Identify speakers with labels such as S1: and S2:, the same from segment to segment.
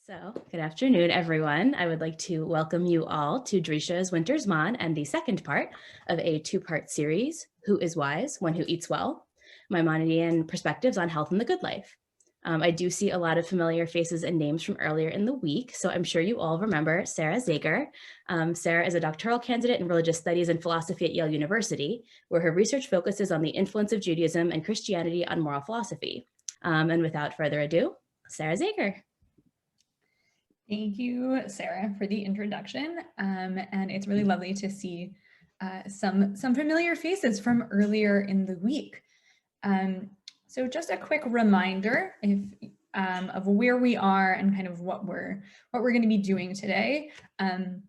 S1: So, good afternoon, everyone. I would like to welcome you all to Drisha's Winter's Mon and the second part of a two-part series, Who is Wise? One Who Eats Well, Maimonidean Perspectives on Health and the Good Life. I do see a lot of familiar faces and names from earlier in the week, so I'm sure you all remember Sarah Zager. Sarah is a doctoral candidate in religious studies and philosophy at Yale University, where her research focuses on the influence of Judaism and Christianity on moral philosophy. And without further ado, Sarah Zager.
S2: Thank you, Sarah, for the introduction. And it's really lovely to see some familiar faces from earlier in the week. So just a quick reminder of where we are and kind of what we're going to be doing today. In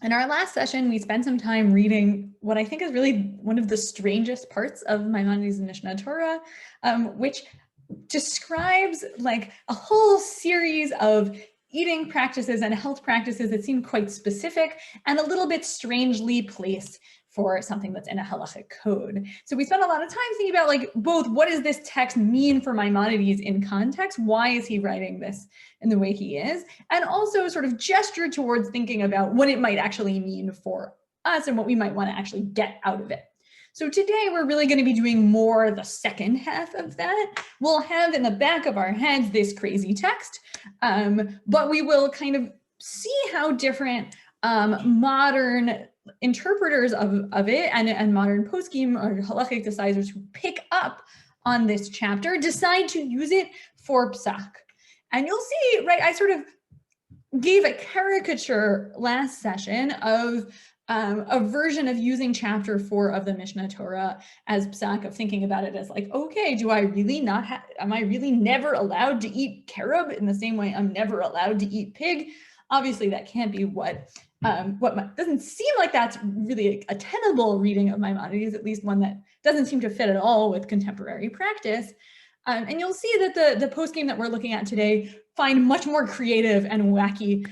S2: our last session, we spent some time reading what I think is really one of the strangest parts of Maimonides' Mishneh Torah, which describes like a whole series of eating practices and health practices that seem quite specific and a little bit strangely placed for something that's in a halachic code. So we spent a lot of time thinking about like both what does this text mean for Maimonides in context? Why is he writing this in the way he is? And also sort of gesture towards thinking about what it might actually mean for us and what we might want to actually get out of it. So today we're really going to be doing more the second half of that. We'll have in the back of our heads this crazy text, but we will kind of see how different modern interpreters of it and modern poskim or halachic decisors who pick up on this chapter decide to use it for psak. And you'll see, right, I sort of gave a caricature last session of a version of using chapter 4 of the Mishneh Torah as psak, of thinking about it as like, okay, do I really am I really never allowed to eat carob in the same way I'm never allowed to eat pig? Obviously that can't be doesn't seem like that's really a tenable reading of Maimonides, at least one that doesn't seem to fit at all with contemporary practice. And you'll see that the postgame that we're looking at today find much more creative and wacky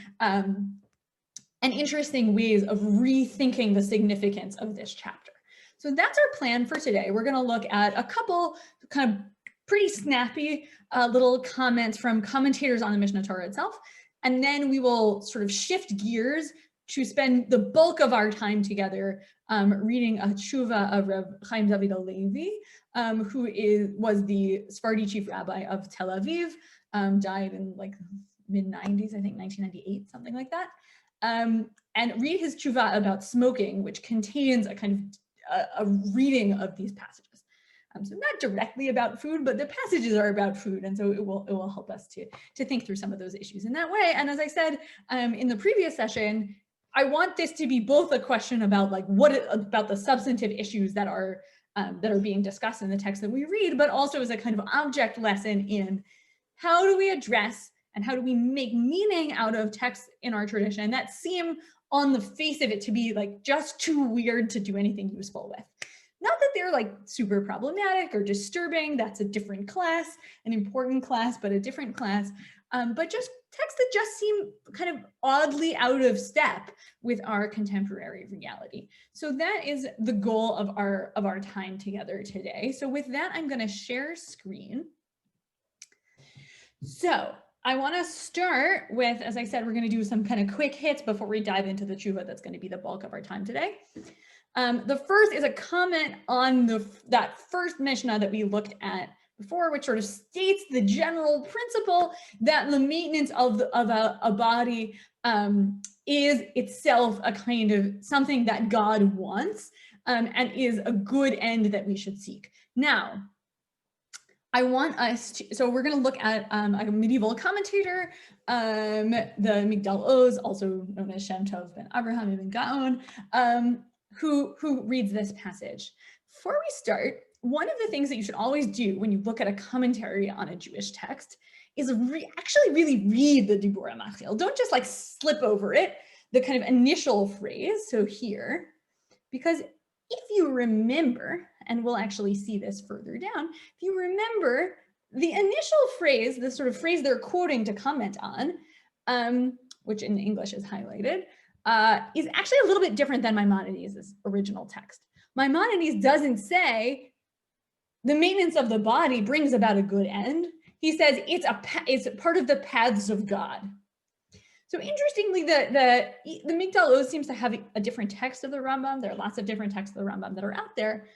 S2: and interesting ways of rethinking the significance of this chapter. So that's our plan for today. We're going to look at a couple kind of pretty snappy little comments from commentators on the Mishneh Torah itself. And then we will sort of shift gears to spend the bulk of our time together reading a tshuva of Rav Chaim David Alevi, who was the Sephardi chief rabbi of Tel Aviv, died in like mid-90s, I think 1998, something like that. And read his tshuva about smoking, which contains a kind of a reading of these passages. So not directly about food, but the passages are about food, and so it will help us to think through some of those issues in that way. And as I said in the previous session, I want this to be both a question about like about the substantive issues that are being discussed in the text that we read, but also as a kind of object lesson in how do we address and how do we make meaning out of texts in our tradition that seem on the face of it to be like just too weird to do anything useful with. Not that they're like super problematic or disturbing, that's a different class, an important class, but a different class, but just texts that just seem kind of oddly out of step with our contemporary reality. So that is the goal of our time together today. So with that, I'm going to share screen. So I want to start with, as I said, we're going to do some kind of quick hits before we dive into the tshuva that's going to be the bulk of our time today. The first is a comment on that first Mishnah that we looked at before, which sort of states the general principle that the maintenance of a body is itself a kind of something that God wants and is a good end that we should seek. Now, I want us to, so we're going to look at a medieval commentator, the Migdal Oz, also known as Shem Tov ben Abraham ibn Gaon, who reads this passage. Before we start, one of the things that you should always do when you look at a commentary on a Jewish text is actually really read the Dibur HaMachil. Don't just like slip over it, the kind of initial phrase, so here, because if you remember, and we'll actually see this further down, if you remember the initial phrase, the sort of phrase they're quoting to comment on, which in English is highlighted, is actually a little bit different than Maimonides' original text. Maimonides doesn't say the maintenance of the body brings about a good end. He says it's part of the paths of God. So interestingly, the Migdal Oz seems to have a different text of the Rambam. There are lots of different texts of the Rambam that are out there.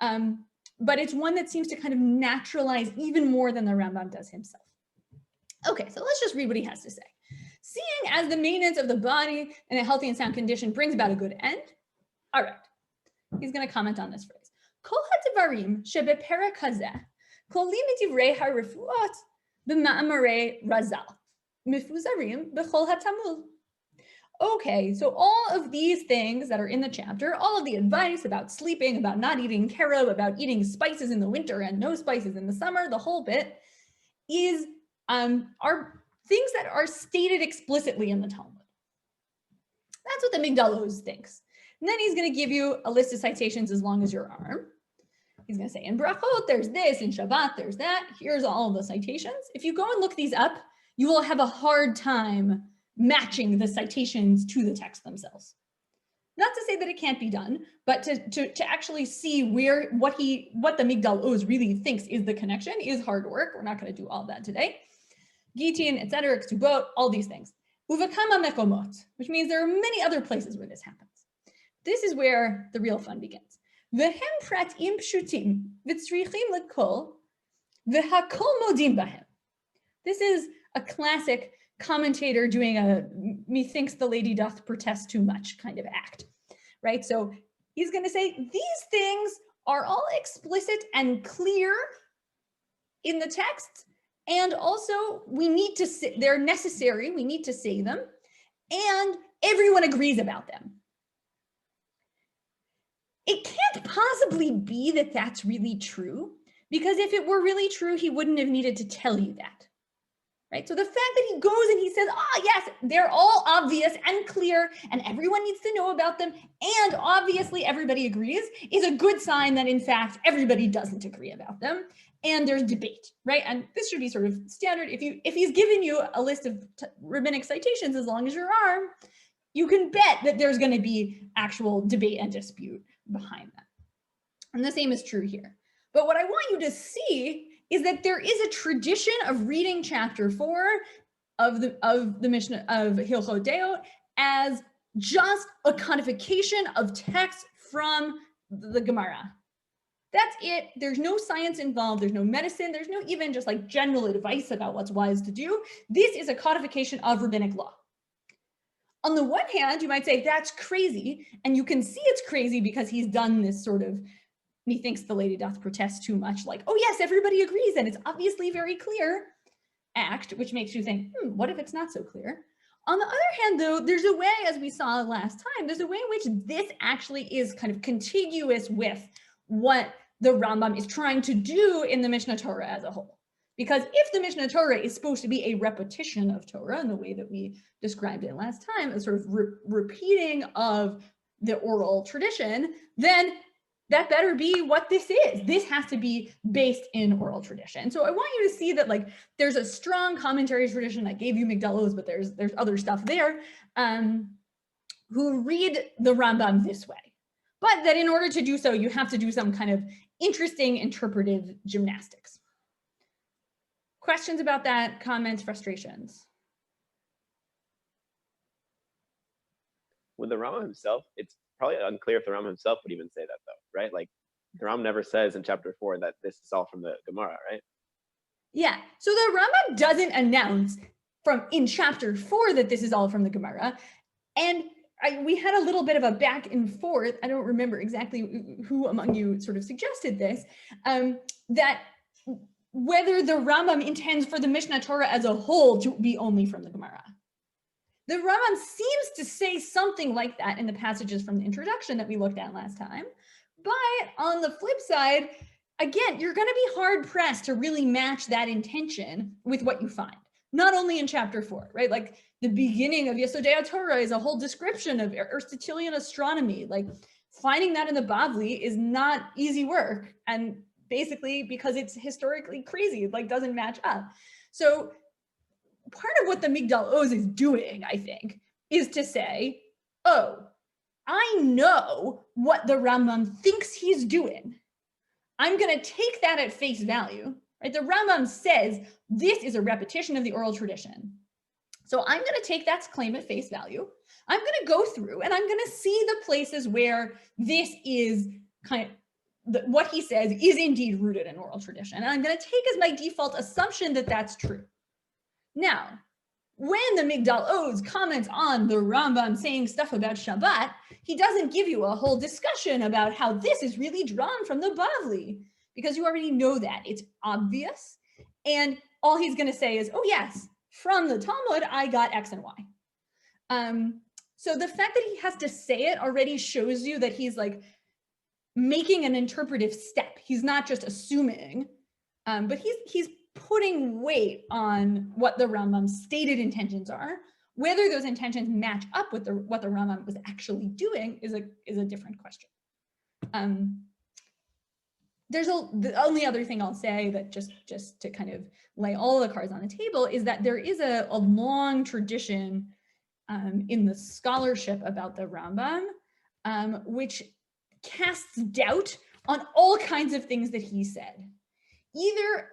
S2: But it's one that seems to kind of naturalize even more than the Rambam does himself. Okay, so let's just read what he has to say. Seeing as the maintenance of the body in a healthy and sound condition brings about a good end. All right, he's going to comment on this phrase. Kol ha'devarim shebeperek hazeh koli midivrei harefuot b'ma'amarei razal mifuzarim b'chol hatamul. Okay, so all of these things that are in the chapter, all of the advice about sleeping, about not eating carob, about eating spices in the winter and no spices in the summer, the whole bit, is are things that are stated explicitly in the Talmud. That's what the Migdal Oz thinks. And then he's going to give you a list of citations as long as your arm. He's going to say, in Brachot, there's this, in Shabbat, there's that. Here's all of the citations. If you go and look these up, you will have a hard time matching the citations to the text themselves. Not to say that it can't be done, but to actually see what the Migdal Oz really thinks is the connection is hard work. We're not going to do all that today. Gitin, etc., Ktubot, all these things. Uvakama mekomot, which means there are many other places where this happens. This is where the real fun begins. Vehem pratim pshutim v'tzrichim lekol v'hakol modim bahem. This is a classic commentator doing a methinks the lady doth protest too much kind of act, right? So he's going to say these things are all explicit and clear in the text, and also we need to say they're necessary, we need to say them, and everyone agrees about them. It can't possibly be that that's really true, because if it were really true, he wouldn't have needed to tell you that. Right? So the fact that he goes and he says, yes, they're all obvious and clear and everyone needs to know about them and obviously everybody agrees is a good sign that in fact everybody doesn't agree about them and there's debate, right? And this should be sort of standard. If he's given you a list of rabbinic citations as long as your arm, you can bet that there's going to be actual debate and dispute behind that. And the same is true here. But what I want you to see is that there is a tradition of reading chapter 4 of the Mishnah of Hilchot Deot as just a codification of text from the Gemara. That's it. There's no science involved. There's no medicine. There's no even just like general advice about what's wise to do. This is a codification of rabbinic law. On the one hand, you might say that's crazy, and you can see it's crazy because he's done this sort of methinks the lady doth protest too much, like, oh yes, everybody agrees, and it's obviously very clear act, which makes you think, what if it's not so clear? On the other hand, though, there's a way, as we saw last time, there's a way in which this actually is kind of contiguous with what the Rambam is trying to do in the Mishneh Torah as a whole. Because if the Mishneh Torah is supposed to be a repetition of Torah in the way that we described it last time, a sort of repeating of the oral tradition, then that better be what this is. This has to be based in oral tradition. So I want you to see that like there's a strong commentary tradition. I gave you Migdal Oz, but there's other stuff there who read the Rambam this way. But that in order to do so, you have to do some kind of interesting interpretive gymnastics. Questions about that? Comments, frustrations?
S3: With the Rambam himself, it's probably unclear if the Rambam himself would even say that though, right? Like the Rambam never says in chapter 4 that this is all from the Gemara, right?
S2: Yeah, so the Rambam doesn't announce in chapter 4 that this is all from the Gemara. And we had a little bit of a back and forth. I don't remember exactly who among you sort of suggested this, that whether the Rambam intends for the Mishneh Torah as a whole to be only from the Gemara. The Rambam seems to say something like that in the passages from the introduction that we looked at last time. But on the flip side, again, you're going to be hard pressed to really match that intention with what you find. Not only in chapter 4, right? Like the beginning of Yesodei Torah is a whole description of Aristotelian astronomy. Like finding that in the Bavli is not easy work. And basically because it's historically crazy, it like doesn't match up. So part of what the Migdal Oz is doing, I think, is to say, oh, I know what the Rambam thinks he's doing. I'm going to take that at face value, right? The Rambam says this is a repetition of the oral tradition. So I'm going to take that claim at face value. I'm going to go through and I'm going to see the places where this is kind of what he says is indeed rooted in oral tradition. And I'm going to take as my default assumption that that's true. Now, when the Migdal Oz comments on the Rambam saying stuff about Shabbat, he doesn't give you a whole discussion about how this is really drawn from the Bavli, because you already know that. It's obvious. And all he's going to say is, oh, yes, from the Talmud, I got X and Y. So the fact that he has to say it already shows you that he's like making an interpretive step. He's not just assuming, but he's putting weight on what the Rambam's stated intentions are. Whether those intentions match up with what the Rambam was actually doing is a different question. The only other thing I'll say that just to kind of lay all the cards on the table is that there is a long tradition in the scholarship about the Rambam, which casts doubt on all kinds of things that he said. Either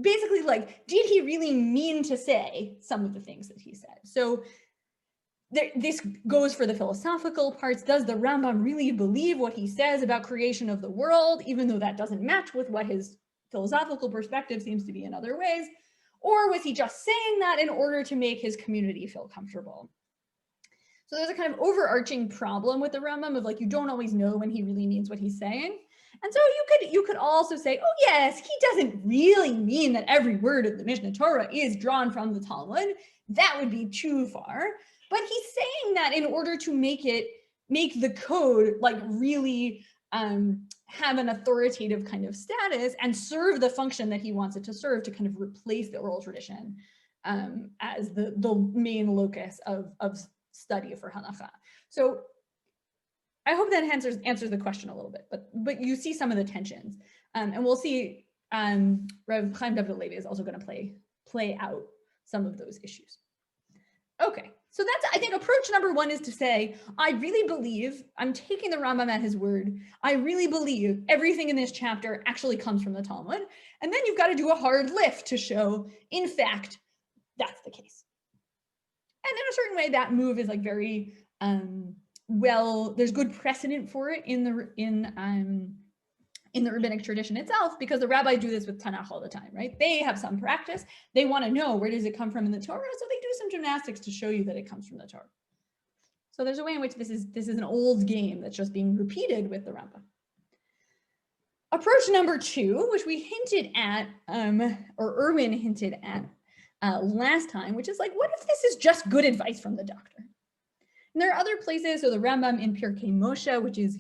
S2: basically like, did he really mean to say some of the things that he said? So this goes for the philosophical parts. Does the Rambam really believe what he says about creation of the world, even though that doesn't match with what his philosophical perspective seems to be in other ways? Or was he just saying that in order to make his community feel comfortable? So there's a kind of overarching problem with the Rambam of like, you don't always know when he really means what he's saying. And so you could also say, oh yes, he doesn't really mean that every word of the Mishneh Torah is drawn from the Talmud. That would be too far. But he's saying that in order to make the code like really have an authoritative kind of status and serve the function that he wants it to serve, to kind of replace the oral tradition as the main locus of study for halakhah. So I hope that answers the question a little bit, but you see some of the tensions, and we'll see. Rav Chaim David Levi is also going to play out some of those issues. Okay, so that's, I think, approach number one is to say, I really believe, I'm taking the Rambam at his word. I really believe everything in this chapter actually comes from the Talmud, and then you've got to do a hard lift to show, in fact, that's the case. And in a certain way, that move is like very well, there's good precedent for it in the rabbinic tradition itself, because the rabbis do this with Tanakh all the time, right? They have some practice. They want to know, where does it come from in the Torah? So they do some gymnastics to show you that it comes from the Torah. So there's a way in which this is an old game that's just being repeated with the Rambam. Approach number two, which we hinted at, or Erwin hinted at last time, which is like, what if this is just good advice from the doctor? And there are other places. So the Rambam in Pirkei Moshe, which is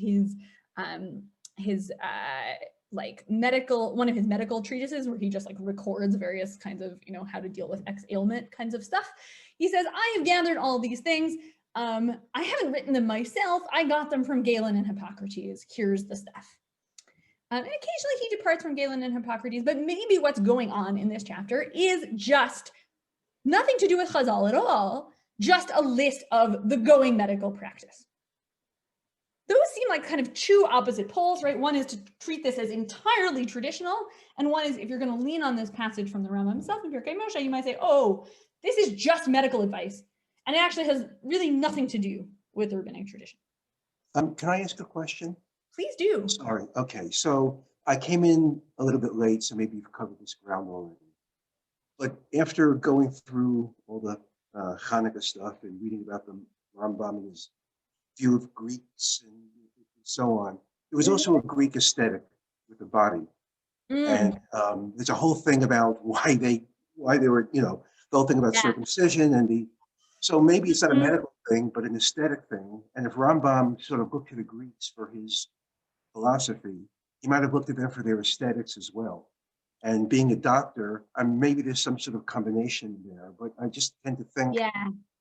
S2: like one of his medical treatises, where he just like records various kinds of, how to deal with X ailment kinds of stuff. He says, I have gathered all these things. I haven't written them myself. I got them from Galen and Hippocrates. Here's the stuff. And occasionally he departs from Galen and Hippocrates, but maybe what's going on in this chapter is just nothing to do with Chazal at all, just a list of the going medical practice. Those seem like kind of two opposite poles, right? One is to treat this as entirely traditional, and one is, if you're going to lean on this passage from the Rambam himself in Pirkei Moshe, you might say, oh, this is just medical advice, and it actually has really nothing to do with the rabbinic tradition.
S4: Can I ask a question?
S2: Please do.
S4: Sorry. Okay, so I came in a little bit late, so maybe you've covered this ground already. But after going through all the Hanukkah stuff and reading about the Rambam and his view of Greeks and so on, there was also a Greek aesthetic with the body. And there's a whole thing about why they were, the whole thing about circumcision and so maybe it's not a medical thing, but an aesthetic thing. And if Rambam sort of looked to the Greeks for his philosophy, he might have looked at them for their aesthetics as well. And being a doctor, maybe there's some sort of combination there, but I just tend to think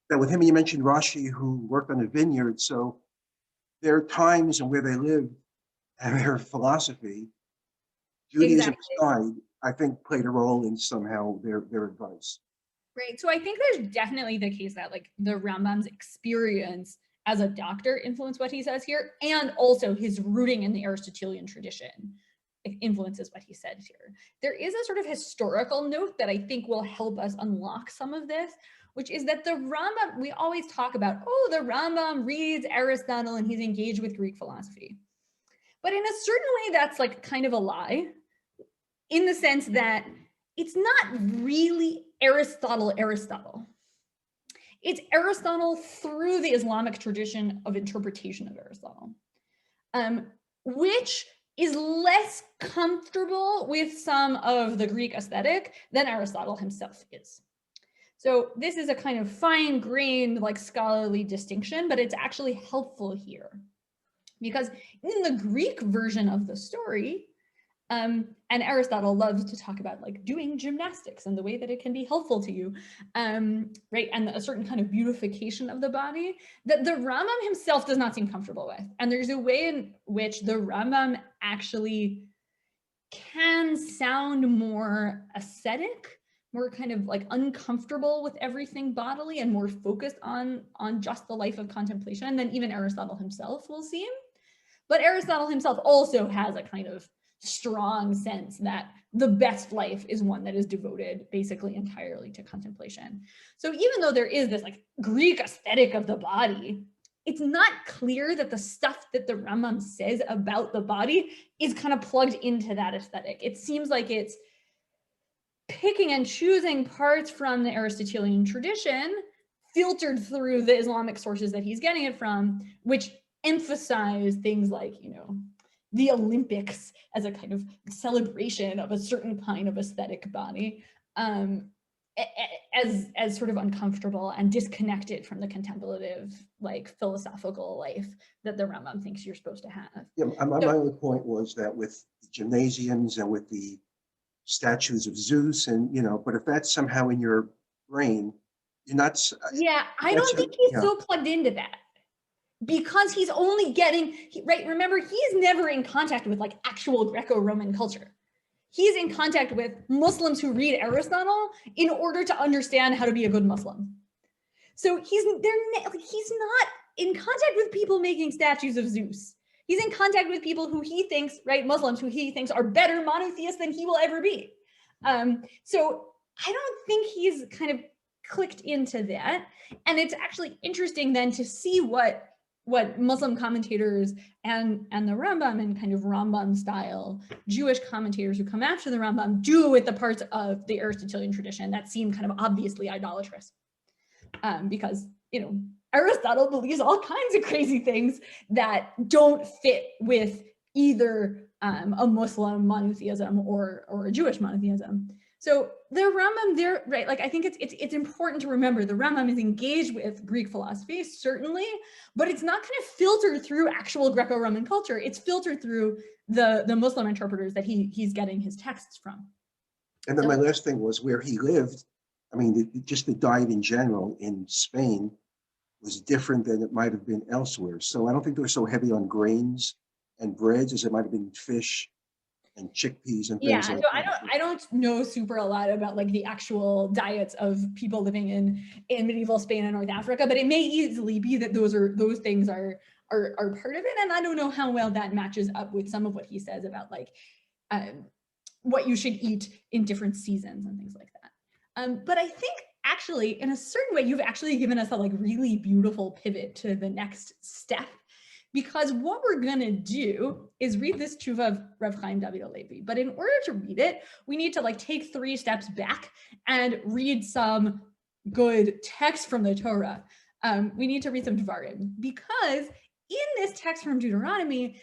S4: that with him, you mentioned Rashi, who worked on a vineyard, so their times and where they lived and their philosophy, Judaism aside, I think played a role in somehow their advice.
S2: Right. So I think there's definitely the case that like the Rambam's experience as a doctor influenced what he says here, and also his rooting in the Aristotelian tradition influences what he said here. There is a sort of historical note that I think will help us unlock some of this, which is that the Rambam, we always talk about, oh, the Rambam reads Aristotle and he's engaged with Greek philosophy. But in a certain way, that's like kind of a lie, in the sense that it's not really Aristotle. It's Aristotle through the Islamic tradition of interpretation of Aristotle, which is less comfortable with some of the Greek aesthetic than Aristotle himself is. So this is a kind of fine-grained, like scholarly distinction, but it's actually helpful here. Because in the Greek version of the story, and Aristotle loves to talk about like doing gymnastics and the way that it can be helpful to you, right? And a certain kind of beautification of the body that the Rambam himself does not seem comfortable with. And there's a way in which the Rambam actually can sound more ascetic, more kind of like uncomfortable with everything bodily and more focused on just the life of contemplation than even Aristotle himself will seem. But Aristotle himself also has a kind of strong sense that the best life is one that is devoted basically entirely to contemplation. So even though there is this like Greek aesthetic of the body, it's not clear that the stuff that the Rambam says about the body is kind of plugged into that aesthetic. It seems like it's picking and choosing parts from the Aristotelian tradition, filtered through the Islamic sources that he's getting it from, which emphasize things like, you know, the Olympics as a kind of celebration of a certain kind of aesthetic body, as sort of uncomfortable and disconnected from the contemplative, like philosophical life that the Rambam thinks you're supposed to have.
S4: Yeah, my only point was that with gymnasiums and with the statues of Zeus, and you know, but if that's somehow in your brain, you're not.
S2: Yeah, I don't think he's so plugged into that, because he's only getting, right, remember, he's never in contact with like actual Greco-Roman culture. He's in contact with Muslims who read Aristotle in order to understand how to be a good Muslim. So he's not in contact with people making statues of Zeus. He's in contact with people who he thinks, right, Muslims who he thinks are better monotheists than he will ever be. So I don't think he's kind of clicked into that. And it's actually interesting then to see what Muslim commentators and the Rambam and kind of Rambam style Jewish commentators who come after the Rambam do with the parts of the Aristotelian tradition that seem kind of obviously idolatrous. Because, you know, Aristotle believes all kinds of crazy things that don't fit with either a Muslim monotheism or a Jewish monotheism. So the Rambam there, right, like I think it's important to remember the Rambam is engaged with Greek philosophy, certainly, but it's not kind of filtered through actual Greco-Roman culture. It's filtered through the Muslim interpreters that he's getting his texts from.
S4: And then my last thing was where he lived. I mean, just the diet in general in Spain was different than it might have been elsewhere. So I don't think they were so heavy on grains and breads as it might have been fish and chickpeas and things.
S2: Yeah,
S4: like
S2: so
S4: that.
S2: I don't know super a lot about like the actual diets of people living in medieval Spain and North Africa, but it may easily be that those things are part of it. And I don't know how well that matches up with some of what he says about like what you should eat in different seasons and things like that. But I think actually in a certain way, you've actually given us a like really beautiful pivot to the next step. Because what we're gonna do is read this tshuva of Rav Chaim David HaLevi. But in order to read it, we need to like take 3 steps back and read some good text from the Torah. We need to read some Dvarim, because in this text from Deuteronomy,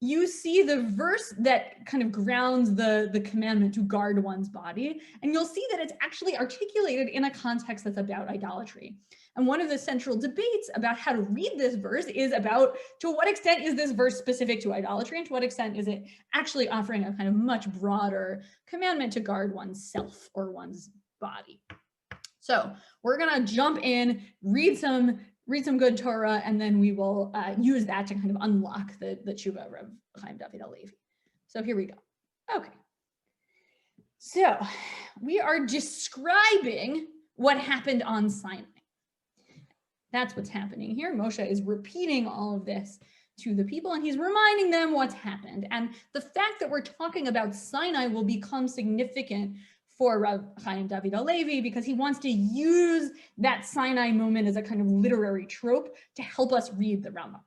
S2: you see the verse that kind of grounds the commandment to guard one's body. And you'll see that it's actually articulated in a context that's about idolatry. And one of the central debates about how to read this verse is about to what extent is this verse specific to idolatry and to what extent is it actually offering a kind of much broader commandment to guard oneself or one's body. So we're gonna jump in, read some good Torah, and then we will use that to kind of unlock the tshuva of Rav Chaim David HaLevi. So here we go. Okay. So we are describing what happened on Sinai. That's what's happening here. Moshe is repeating all of this to the people, and he's reminding them what's happened. And the fact that we're talking about Sinai will become significant for Rav Chaim David Halevi, because he wants to use that Sinai moment as a kind of literary trope to help us read the Rambam.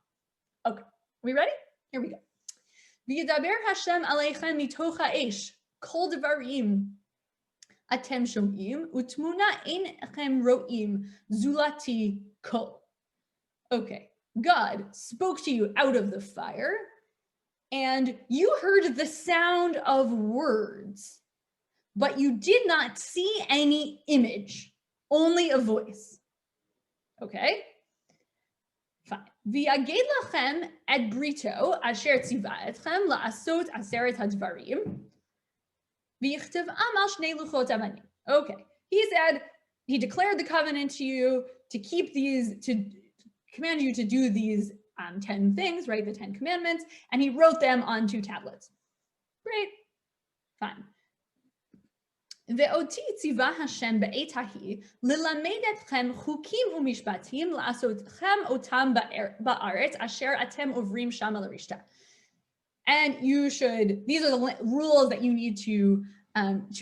S2: Okay, we ready? Here we go. V'yidaber Hashem aleichem mitoch ha'esh kol devarim atem shom'im utmuna einechem ro'im zulati kol. Okay, God spoke to you out of the fire, and you heard the sound of words, but you did not see any image, only a voice. Okay? Fine. V'yaged lachem et brito asher tziva etchem la'asot aseret hadvarim v'yichtev'am al shnei luchot avanim. Okay. He declared the covenant to you to keep these, to command you to do these 10 things, right? The 10 commandments, and he wrote them on 2 tablets. Great. Fine. ואותי ציווה השם בעת ההיא ללמד אתכם חוקים ומשפטים לעשותכם אותם בארץ אשר אתם עוברים שם לרשתה. And you should, these are the rules that you need to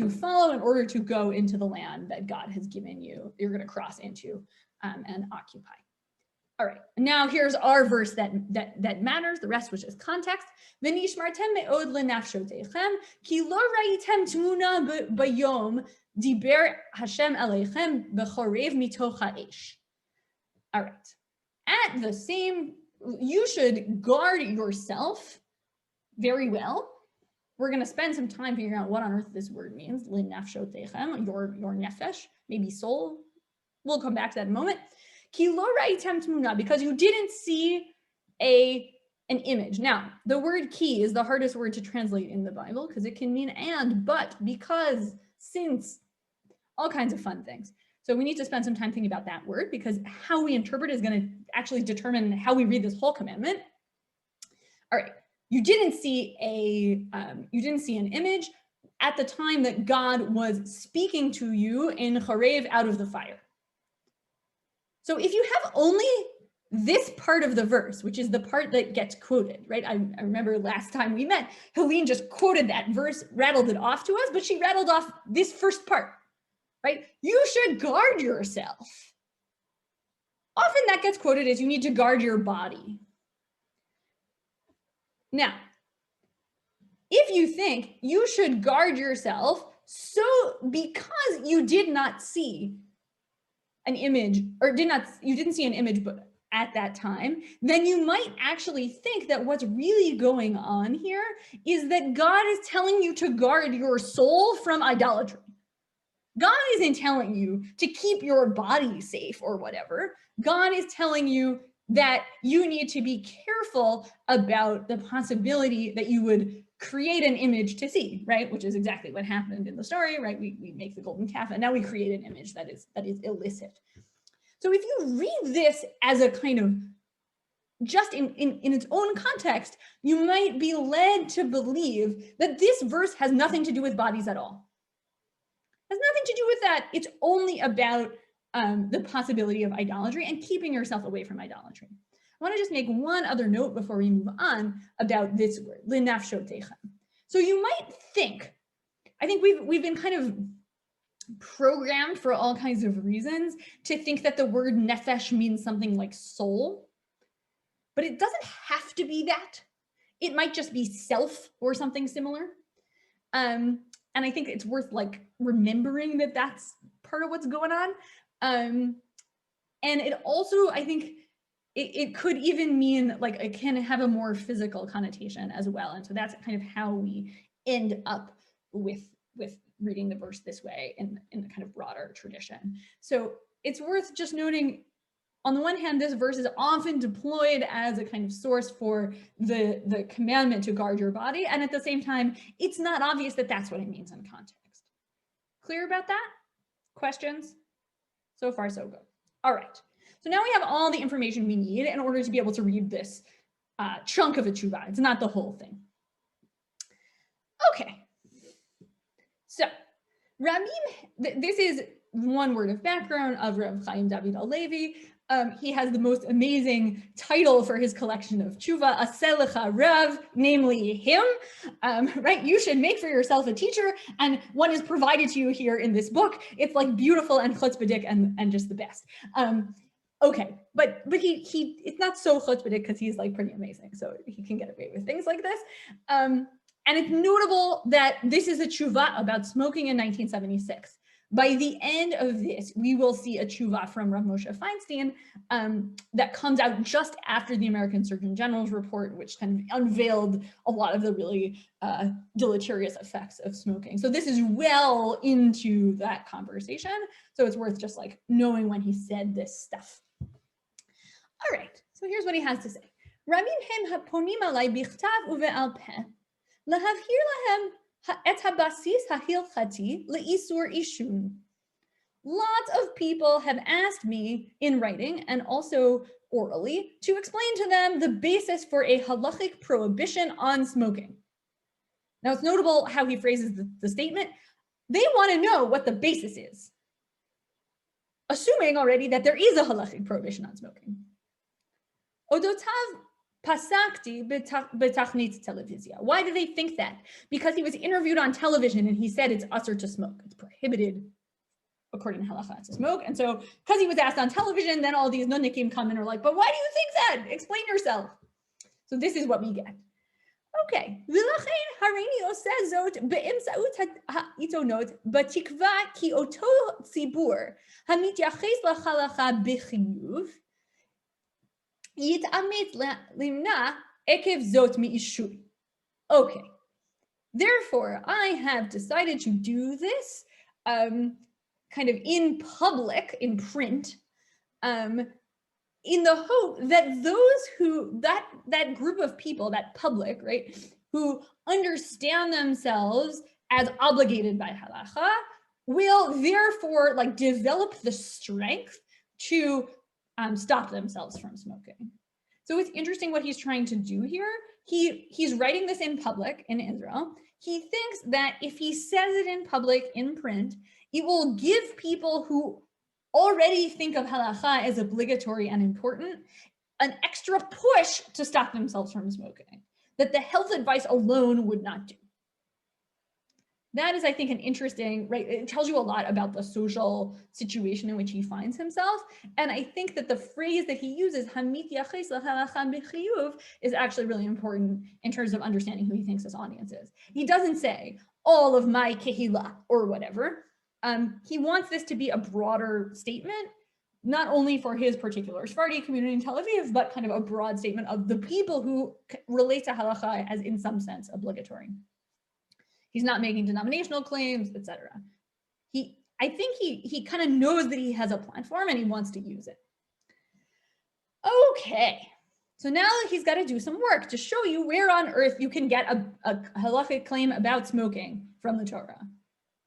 S2: follow in order to go into the land that God has given you, you're going to cross into and occupy. All right, now here's our verse that matters, the rest which is context. V'nishmartem me'od lenafshotechem, ki lo ra'item tmuna bayom diber Hashem aleichem b'chorev mitoch ha'esh. All right, at the same, you should guard yourself very well. We're going to spend some time figuring out what on earth this word means, lenafshotechem, your nefesh, maybe soul. We'll come back to that in a moment. Because you didn't see an image. Now, the word ki is the hardest word to translate in the Bible because it can mean and, but, because, since, all kinds of fun things. So we need to spend some time thinking about that word because how we interpret is going to actually determine how we read this whole commandment. All right, you didn't see an image at the time that God was speaking to you in Chorev out of the fire. So if you have only this part of the verse, which is the part that gets quoted, right? I remember last time we met, Helene just quoted that verse, rattled it off to us, but she rattled off this first part, right? You should guard yourself. Often that gets quoted as you need to guard your body. Now, if you think you should guard yourself, so because you did not see an image, or you didn't see an image but at that time, then you might actually think that what's really going on here is that God is telling you to guard your soul from idolatry. God isn't telling you to keep your body safe or whatever. God is telling you that you need to be careful about the possibility that you would create an image to see, right? Which is exactly what happened in the story, right? We make the golden calf and now we create an image that is illicit. So if you read this as a kind of, just in its own context, you might be led to believe that this verse has nothing to do with bodies at all. It has nothing to do with that. It's only about the possibility of idolatry and keeping yourself away from idolatry. I want to just make one other note before we move on about this word, linafshotechem. So you might think, I think we've been kind of programmed for all kinds of reasons to think that the word nefesh means something like soul, but it doesn't have to be that. It might just be self or something similar. And I think it's worth like remembering that that's part of what's going on. And it also, I think, it could even mean like it can have a more physical connotation as well. And so that's kind of how we end up with reading the verse this way in the kind of broader tradition. So it's worth just noting, on the one hand, this verse is often deployed as a kind of source for the commandment to guard your body. And at the same time, it's not obvious that that's what it means in context. Clear about that? Questions? So far, so good. All right. So now we have all the information we need in order to be able to read this chunk of a tshuva. It's not the whole thing. Okay. So Rambam, this is one word of background of Rav Chaim David Halevi. He has the most amazing title for his collection of tshuva, Aselecha Rav, namely him, right? You should make for yourself a teacher, and one is provided to you here in this book. It's like beautiful and chutzpahdik and just the best. Okay, but he it's not so chutzpahdik because he's like pretty amazing, so he can get away with things like this. And it's notable that this is a tshuva about smoking in 1976. By the end of this, we will see a tshuva from Rav Moshe Feinstein that comes out just after the American Surgeon General's report, which kind of unveiled a lot of the really deleterious effects of smoking. So this is well into that conversation. So it's worth just like knowing when he said this stuff. All right, so here's what he has to say. Rabim hem haponim alai bichtav uve'al peh, lahavhir lahem et habasis hahilchati leisur ishun. Lots of people have asked me in writing and also orally to explain to them the basis for a halachic prohibition on smoking. Now it's notable how he phrases the statement. They want to know what the basis is, assuming already that there is a halachic prohibition on smoking. Odotav pasakti betachnit televizia. Why do they think that? Because he was interviewed on television and he said it's usher to smoke. It's prohibited according to halakhah to smoke. And so because he was asked on television, then all these nonnikim come and are like, but why do you think that? Explain yourself. So this is what we get. Okay. V'lachein hareini oseh zot be'imsaut ha'itonot batikva ki oto tzibur hamityaches lachalacha b'chiyuv yit'amit limna ekev zot mi'ishui. Okay. Therefore, I have decided to do this kind of in public, in print, in the hope that those who, that group of people, that public, right, who understand themselves as obligated by halakhah, will therefore like develop the strength to stop themselves from smoking. So it's interesting what he's trying to do here. He's writing this in public in Israel. He thinks that if he says it in public, in print, it will give people who already think of halakhah as obligatory and important an extra push to stop themselves from smoking that the health advice alone would not do. That is, I think, an interesting, right? It tells you a lot about the social situation in which he finds himself. And I think that the phrase that he uses, Hamit yaches lahalacha b'chiyuv, is actually really important in terms of understanding who he thinks his audience is. He doesn't say all of my kehila or whatever. He wants this to be a broader statement, not only for his particular Sephardi community in Tel Aviv, but kind of a broad statement of the people who relate to halakhah as in some sense obligatory. He's not making denominational claims, etc. I think he kind of knows that he has a platform and he wants to use it. Okay, so now he's got to do some work to show you where on earth you can get a halachic claim about smoking from the Torah.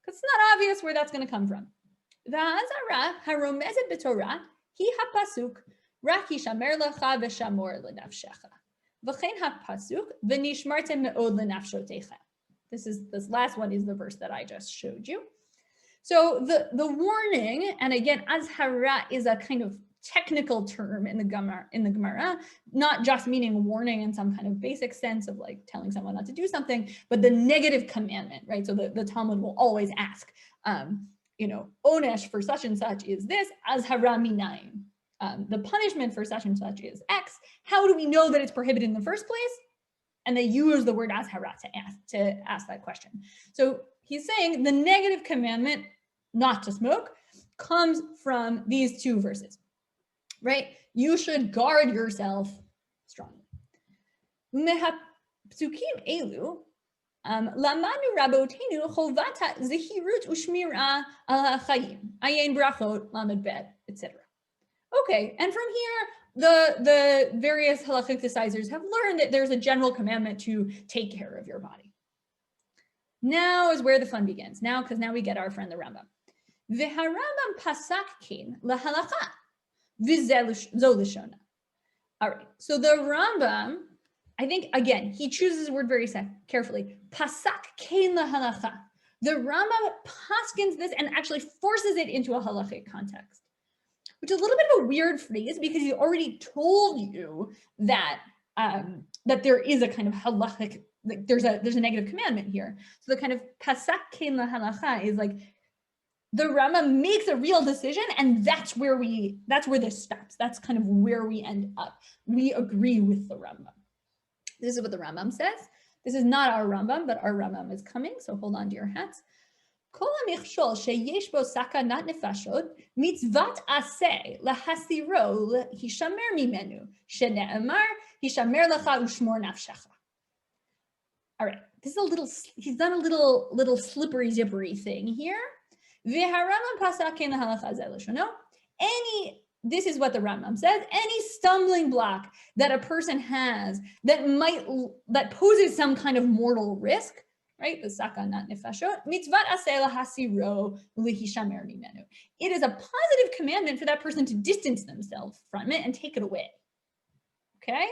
S2: Because it's not obvious where that's going to come from. V'hazara haromezet b'Torah hi hapasuk rak yishamer lecha v'shamor lenafshecha v'chein hapasuk v'nishmartem me'od lenafshotecha. This last one is the verse that I just showed you. So the warning, and again, azhara is a kind of technical term in the Gemara, not just meaning warning in some kind of basic sense of like telling someone not to do something, but the negative commandment, right? So the Talmud will always ask, onesh for such and such is this, azhara minayin. The punishment for such and such is X. How do we know that it's prohibited in the first place? And they use the word azhara to ask that question. So he's saying the negative commandment not to smoke comes from these two verses, right? You should guard yourself strongly. Mehapsukim elu lamanu rabotenu chovata zehirut ushmira al hachayim ayin brachot lamed bet, etc. Okay, and from here, the various halachic decisors have learned that there's a general commandment to take care of your body. Now is where the fun begins. Because now we get our friend the Rambam. V'harambam pasak kin lahalacha v'zo lishona. All right, so the Rambam, I think, again, he chooses the word very carefully. Pasak kin lahalacha. The Rambam paskins this and actually forces it into a halachic context. which is a little bit of a weird phrase because he already told you that that there is a kind of halachic, like there's a negative commandment here. So the kind of perplexing the halakhah is like the Rambam makes a real decision, and that's where this stops. That's kind of where we end up. We agree with the Rambam. This is what the Rambam says. This is not our Rambam, but our Rambam is coming, so hold on to your hats. Kol hamichshol sheyesh bo sakanat nefashot mitzvat aseh lahasiro hishamer mimenu shene'emar hishamer lecha ushmor nafshecha. All right, this is he's done a little slippery zippery thing here. V'harambam pasaken lahalacha zeh l'shono. This is what the Rambam says, any stumbling block that a person has that poses some kind of mortal risk, right? The sakanat nefashot, mitzvat aseh lahasiro lihishamer mimenu. It is a positive commandment for that person to distance themselves from it and take it away. Okay?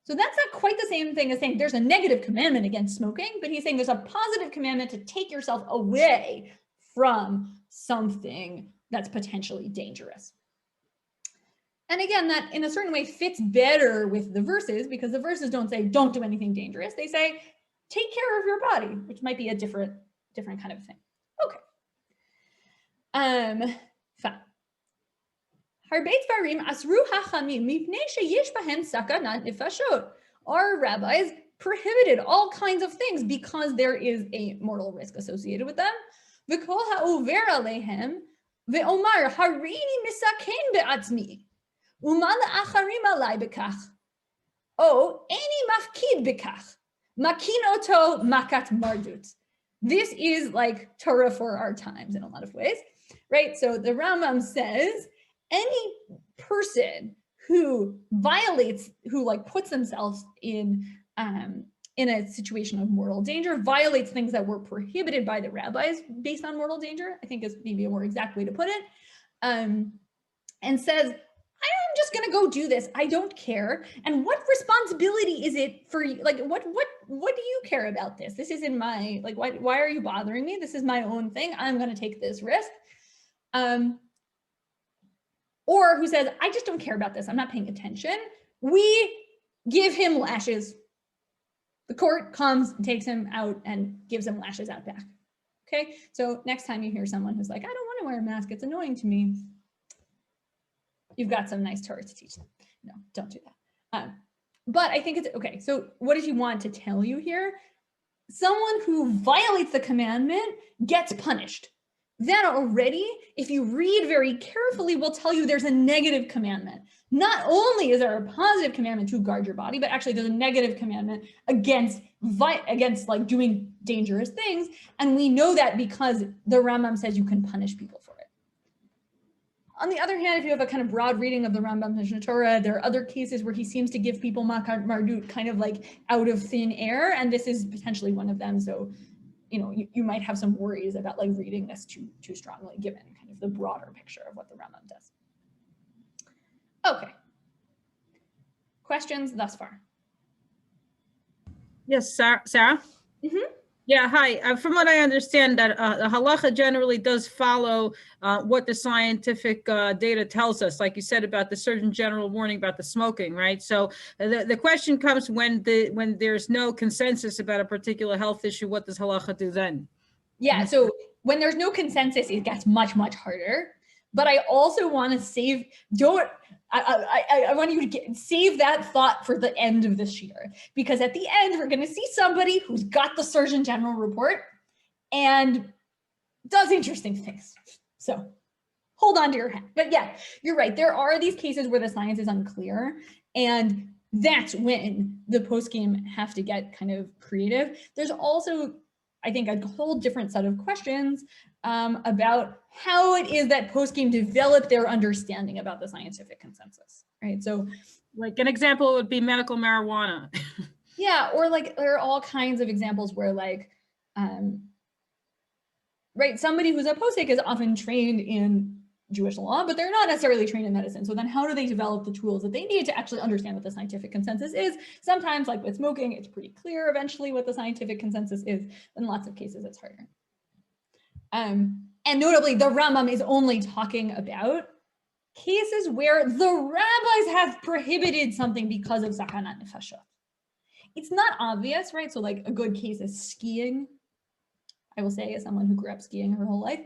S2: So that's not quite the same thing as saying there's a negative commandment against smoking, but he's saying there's a positive commandment to take yourself away from something that's potentially dangerous. And again, that in a certain way fits better with the verses, because the verses don't say don't do anything dangerous. They say take care of your body, which might be a different kind of thing. Okay. Fine. Harbe dvarim asru hachamim mipnei sheyesh bahem sakanat nefashot. Our rabbis prohibited all kinds of things because there is a mortal risk associated with them. V'kol ha'over alehem ve'omar harini misaken be'atzmi. Umal acharim alai bekach. O eni mafkid bekach. Makin oto makat mardut. This is like Torah for our times in a lot of ways, right? So the Rambam says any person who puts themselves in a situation of mortal danger, violates things that were prohibited by the rabbis based on mortal danger, I think is maybe a more exact way to put it, and says, I'm just going to go do this. I don't care. And what responsibility is it for you? Like, what do you care about this? This isn't my, like, why are you bothering me? This is my own thing. I'm going to take this risk. Or who says, I just don't care about this. I'm not paying attention. We give him lashes. The court comes and takes him out and gives him lashes out back. Okay. So next time you hear someone who's like, I don't want to wear a mask, it's annoying to me, you've got some nice Torah to teach them. No, don't do that. But I think it's okay. So what does he want to tell you here? Someone who violates the commandment gets punished. That already, if you read very carefully, will tell you there's a negative commandment. Not only is there a positive commandment to guard your body, but actually there's a negative commandment against like doing dangerous things. And we know that because the Rambam says you can punish people for it. On the other hand, if you have a kind of broad reading of the Rambam's Mishneh Torah, there are other cases where he seems to give people makat mardut kind of like out of thin air, and this is potentially one of them. So, you might have some worries about like reading this too strongly, given kind of the broader picture of what the Rambam does. Okay. Questions thus far?
S5: Yes, Sarah?
S2: Mm-hmm.
S5: Yeah, hi. From what I understand, that the halakhah generally does follow what the scientific data tells us, like you said about the Surgeon General warning about the smoking, right? So the question comes when there's no consensus about a particular health issue, what does halakhah do then?
S2: Yeah, so when there's no consensus, it gets much, much harder. But I also want to I want you to save that thought for the end of this year, because at the end, we're going to see somebody who's got the Surgeon General report and does interesting things. So hold on to your hat. But yeah, you're right. There are these cases where the science is unclear, and that's when the postgame have to get kind of creative. There's also, I think, a whole different set of questions about how it is that postgame developed their understanding about the scientific consensus, right? So
S5: like an example would be medical marijuana.
S2: Yeah, or like there are all kinds of examples where like, right, somebody who's a posek is often trained in Jewish law, but they're not necessarily trained in medicine. So then how do they develop the tools that they need to actually understand what the scientific consensus is? Sometimes, like with smoking, it's pretty clear eventually what the scientific consensus is. In lots of cases, it's harder. And notably, the Rambam is only talking about cases where the rabbis have prohibited something because of sakanat nefashot. It's not obvious, right? So like a good case is skiing. I will say, as someone who grew up skiing her whole life,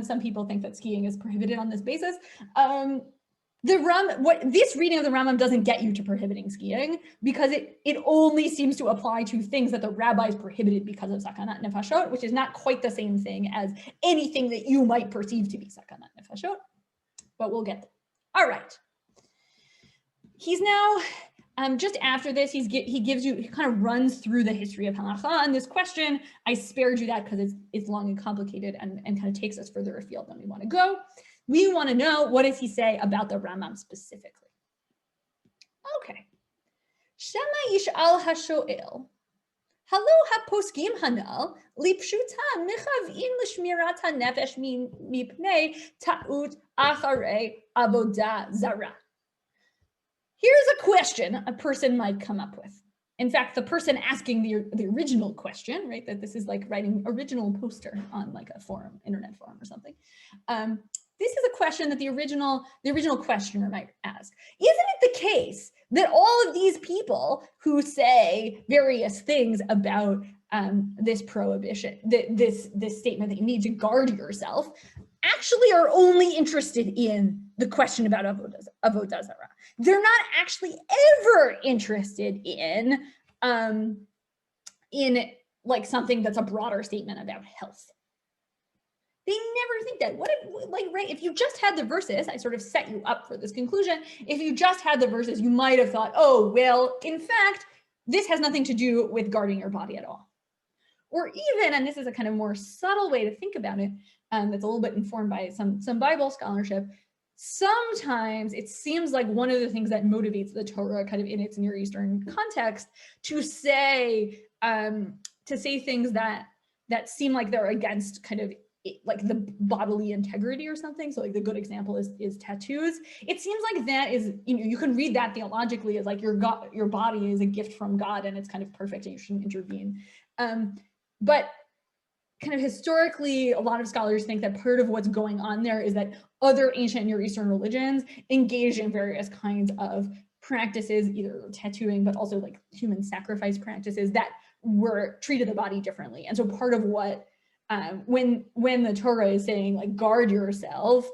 S2: some people think that skiing is prohibited on this basis. This reading of the Rambam doesn't get you to prohibiting skiing because it only seems to apply to things that the rabbis prohibited because of sakanat nefashot, which is not quite the same thing as anything that you might perceive to be sakanat nefashot, but we'll get there. All right. He's now, just after this, he kind of runs through the history of halakhah on this question. I spared you that because it's long and complicated and kind of takes us further afield than we want to go. We want to know, what does he say about the Rambam specifically? Okay. Shema yish'al hasho'el. Halo haposkim hanal lipshuta mechavim l'shmirat hanefesh mipnei ta'ut acharei avodah zara. Here's a question a person might come up with. In fact, the person asking the original question, right, that this is like writing original poster on like a forum, internet forum or something. This is a question that the original questioner might ask. Isn't it the case that all of these people who say various things about this prohibition, this statement that you need to guard yourself, actually are only interested in the question about avodah zarah? They're not actually ever interested in like something that's a broader statement about health. They never think that. What if, like, right, if you just had the verses, I sort of set you up for this conclusion. If you just had the verses, you might have thought, oh, well, in fact, this has nothing to do with guarding your body at all. Or even, and this is a kind of more subtle way to think about it, that's a little bit informed by some Bible scholarship, sometimes it seems like one of the things that motivates the Torah kind of in its Near Eastern context to say things that seem like they're against kind of like the bodily integrity or something. So like the good example is tattoos. It seems like that is, you can read that theologically as like your body is a gift from God and it's kind of perfect and you shouldn't intervene. But kind of historically, a lot of scholars think that part of what's going on there is that other ancient Near Eastern religions engaged in various kinds of practices, either tattooing, but also like human sacrifice practices that were treated the body differently. And so part of what, when the Torah is saying like guard yourself,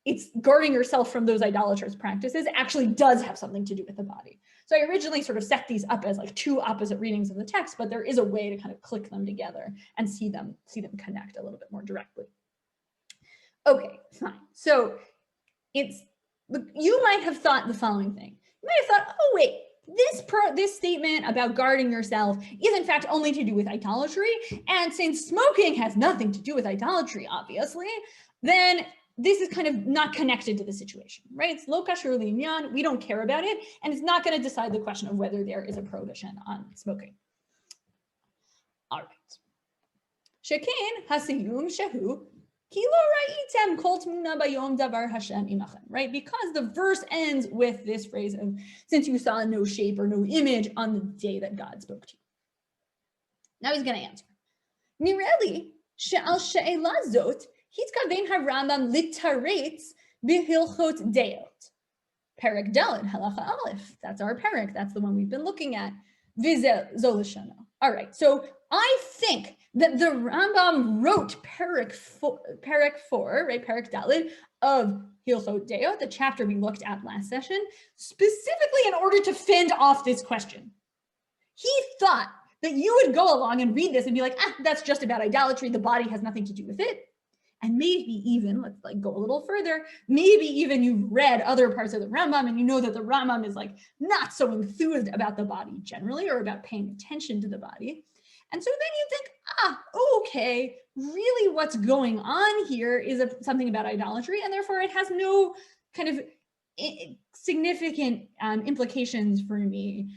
S2: it's guarding yourself from those idolatrous practices actually does have something to do with the body. So I originally sort of set these up as like two opposite readings of the text, but there is a way to kind of click them together and see them connect a little bit more directly. Okay, fine. So you might have thought the following thing. You might have thought, oh wait, this statement about guarding yourself is in fact only to do with idolatry, and since smoking has nothing to do with idolatry, obviously, then this is kind of not connected to the situation, right? It's lo kashur li'inyan, we don't care about it, and it's not going to decide the question of whether there is a prohibition on smoking. All right. Shekin hasiyum shehu kilo ra'item kol tmuna bayom davar Hashem imachem, right? Because the verse ends with this phrase of, since you saw no shape or no image on the day that God spoke to you. Now he's going to answer. Nireli she'al she'ela zot hitkaven harambam litaretz bihilchot deot. Perek daled halacha aleph. That's our perek. That's the one we've been looking at. Vizel zolashana. All right. So I think that the Rambam wrote perek 4, right? Perek daled of Hilchot Deot, the chapter we looked at last session, specifically in order to fend off this question. He thought that you would go along and read this and be like, that's just about idolatry. The body has nothing to do with it. And maybe even, let's like go a little further, maybe even you've read other parts of the Rambam and you know that the Rambam is like not so enthused about the body generally or about paying attention to the body. And so then you think, okay, really what's going on here is something about idolatry, and therefore it has no kind of significant implications for me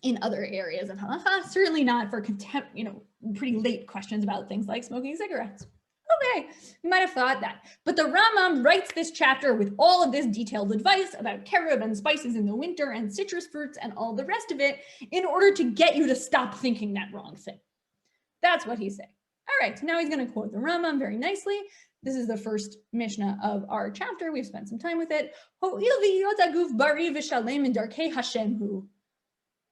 S2: in other areas of halakhah, certainly not for pretty late questions about things like smoking cigarettes. Okay, you might have thought that. But the Rambam writes this chapter with all of this detailed advice about carob and spices in the winter and citrus fruits and all the rest of it in order to get you to stop thinking that wrong thing. That's what he's saying. All right, so now he's going to quote the Rambam very nicely. This is the first Mishnah of our chapter. We've spent some time with it.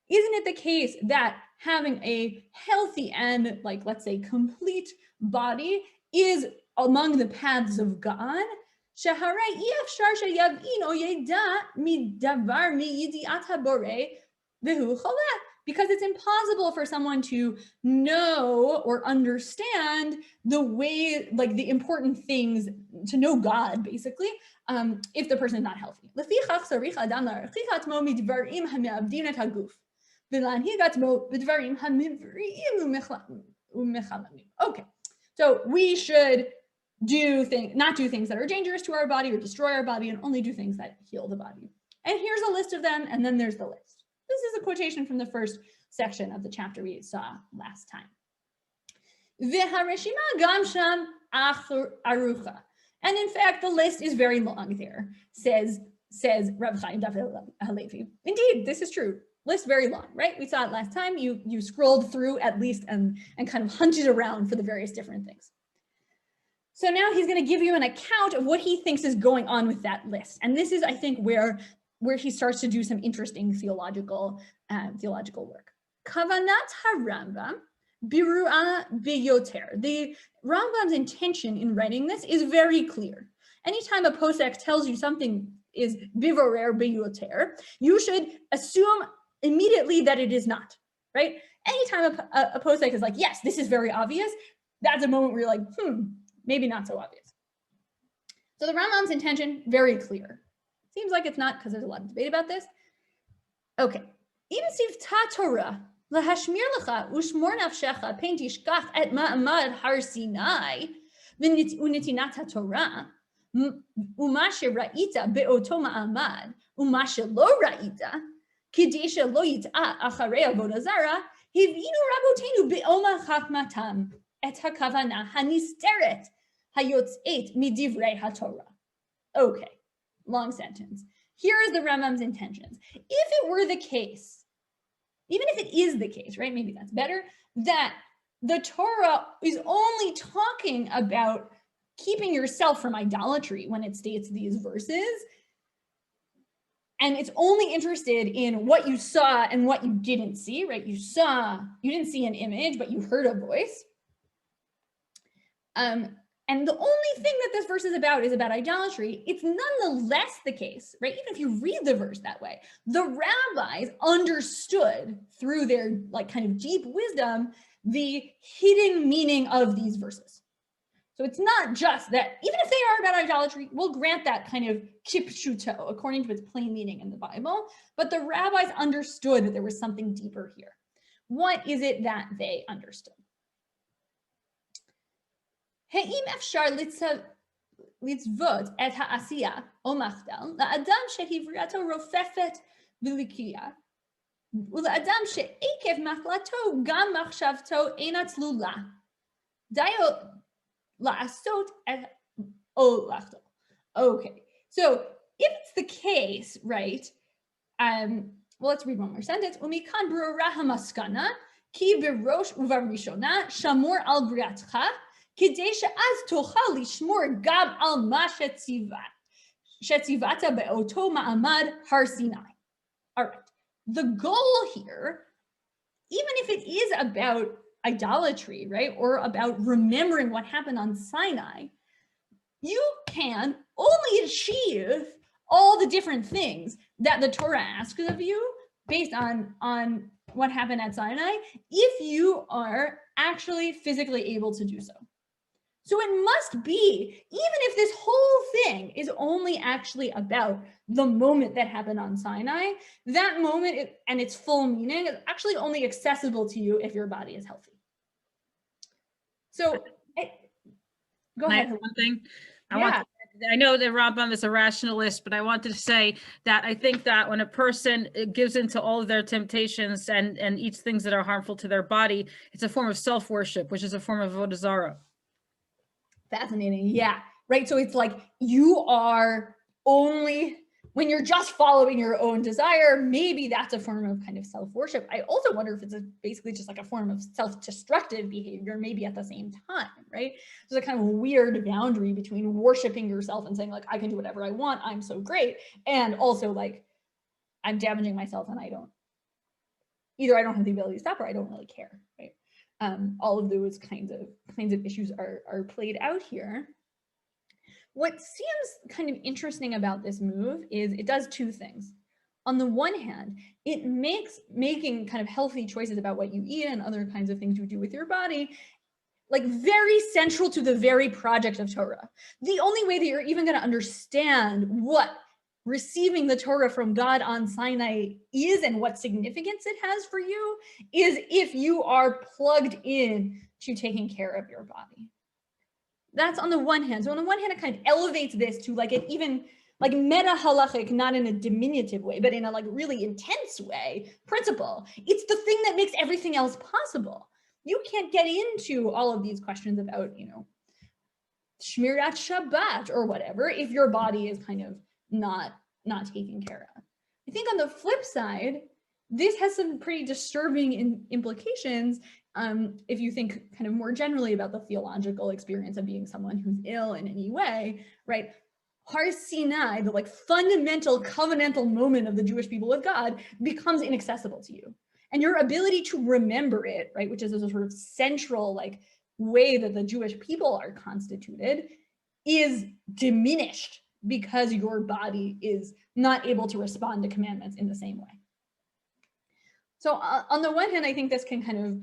S2: Isn't it the case that having a healthy and, like, let's say, complete body is among the paths of God? Because it's impossible for someone to know or understand the way, like the important things, to know God, basically, if the person is not healthy. Okay, so we should not do things that are dangerous to our body or destroy our body, and only do things that heal the body. And here's a list of them, and then there's the list. This is a quotation from the first section of the chapter we saw last time. And in fact, the list is very long there, says Rav Chaim David Halevi. Indeed, this is true. List very long, right? We saw it last time. You scrolled through at least and kind of hunted around for the various different things. So now he's going to give you an account of what he thinks is going on with that list. And this is, I think, where he starts to do some interesting theological work. Kavanat HaRambam Birua Biyoter. The Rambam's intention in writing this is very clear. Anytime a posek tells you something is bivorer biyoter, you should assume immediately that it is not, right? Anytime a posek is like, yes, this is very obvious, that's a moment where you're like, maybe not so obvious. So the Rambam's intention, very clear. Seems like it's not, because there's a lot of debate about this. Okay. Im sivta Torah lahashmir lecha ushmor nafshecha pen tishkach et ma'amad har Sinai v'nitinat haTorah u'ma she'ra'ita be'oto ma'amad u'ma she'lo ra'ita k'dei she'lo yit'a acharei avodah zara hivinu rabotenu be'oma chachmatam et hakavana hanisteret hayotzet midivrei haTorah. Okay. Long sentence. Here is the Rambam's intentions. If it were the case, even if it is the case, right, maybe that's better, that the Torah is only talking about keeping yourself from idolatry when it states these verses, and it's only interested in what you saw and what you didn't see, right? You didn't see an image, but you heard a voice. And the only thing that this verse is about idolatry. It's nonetheless the case, right? Even if you read the verse that way, the rabbis understood through their like kind of deep wisdom the hidden meaning of these verses. So it's not just that, even if they are about idolatry, we'll grant that kind of kipshuto according to its plain meaning in the Bible, but the rabbis understood that there was something deeper here. What is it that they understood? He'im efshar litzvot et ha'asiya o machdal la'adam shehivrato rofefet v'likiya ula'adam she'ekev machlato gam machshavto eina tzlula dayo la'asot et o lachto. Okay, so if it's the case, right? Well, let's read one more sentence. Umikan brura hamaskana ki birosh uvarishona shamor al briatcha. Kidei she'az tochal lishmor gam al ma shetzivata be'oto ma'amad har Sinai. All right. The goal here, even if it is about idolatry, right, or about remembering what happened on Sinai, you can only achieve all the different things that the Torah asks of you based on what happened at Sinai if you are actually physically able to do so. So it must be, even if this whole thing is only actually about the moment that happened on Sinai, that moment and its full meaning is actually only accessible to you if your body is healthy. So go ahead.
S5: One thing I know that Rambam is a rationalist, but I wanted to say that I think that when a person gives into all of their temptations and eats things that are harmful to their body, it's a form of self-worship, which is a form of avodah zarah.
S2: Fascinating. Yeah. Right. So it's like you are only when you're just following your own desire, maybe that's a form of kind of self-worship. I also wonder if it's basically just like a form of self-destructive behavior, maybe at the same time, right? There's a kind of weird boundary between worshiping yourself and saying like, I can do whatever I want, I'm so great, and also like, I'm damaging myself and either I don't have the ability to stop or I don't really care, right? All of those kinds of issues are played out here. What seems kind of interesting about this move is it does two things. On the one hand, it makes making kind of healthy choices about what you eat and other kinds of things you do with your body like very central to the very project of Torah. The only way that you're even going to understand what receiving the Torah from God on Sinai is and what significance it has for you is if you are plugged in to taking care of your body. That's on the one hand. So on the one hand, it kind of elevates this to like an even like meta halachic, not in a diminutive way, but in a like really intense way, principle. It's the thing that makes everything else possible. You can't get into all of these questions about, Shmirat Shabbat or whatever if your body is kind of not taken care of. I think on the flip side, this has some pretty disturbing implications if you think kind of more generally about the theological experience of being someone who's ill in any way, right? Har Sinai, the like fundamental covenantal moment of the Jewish people with God, becomes inaccessible to you. And your ability to remember it, right, which is a sort of central like way that the Jewish people are constituted, is diminished because your body is not able to respond to commandments in the same way. So on the one hand, I think this can kind of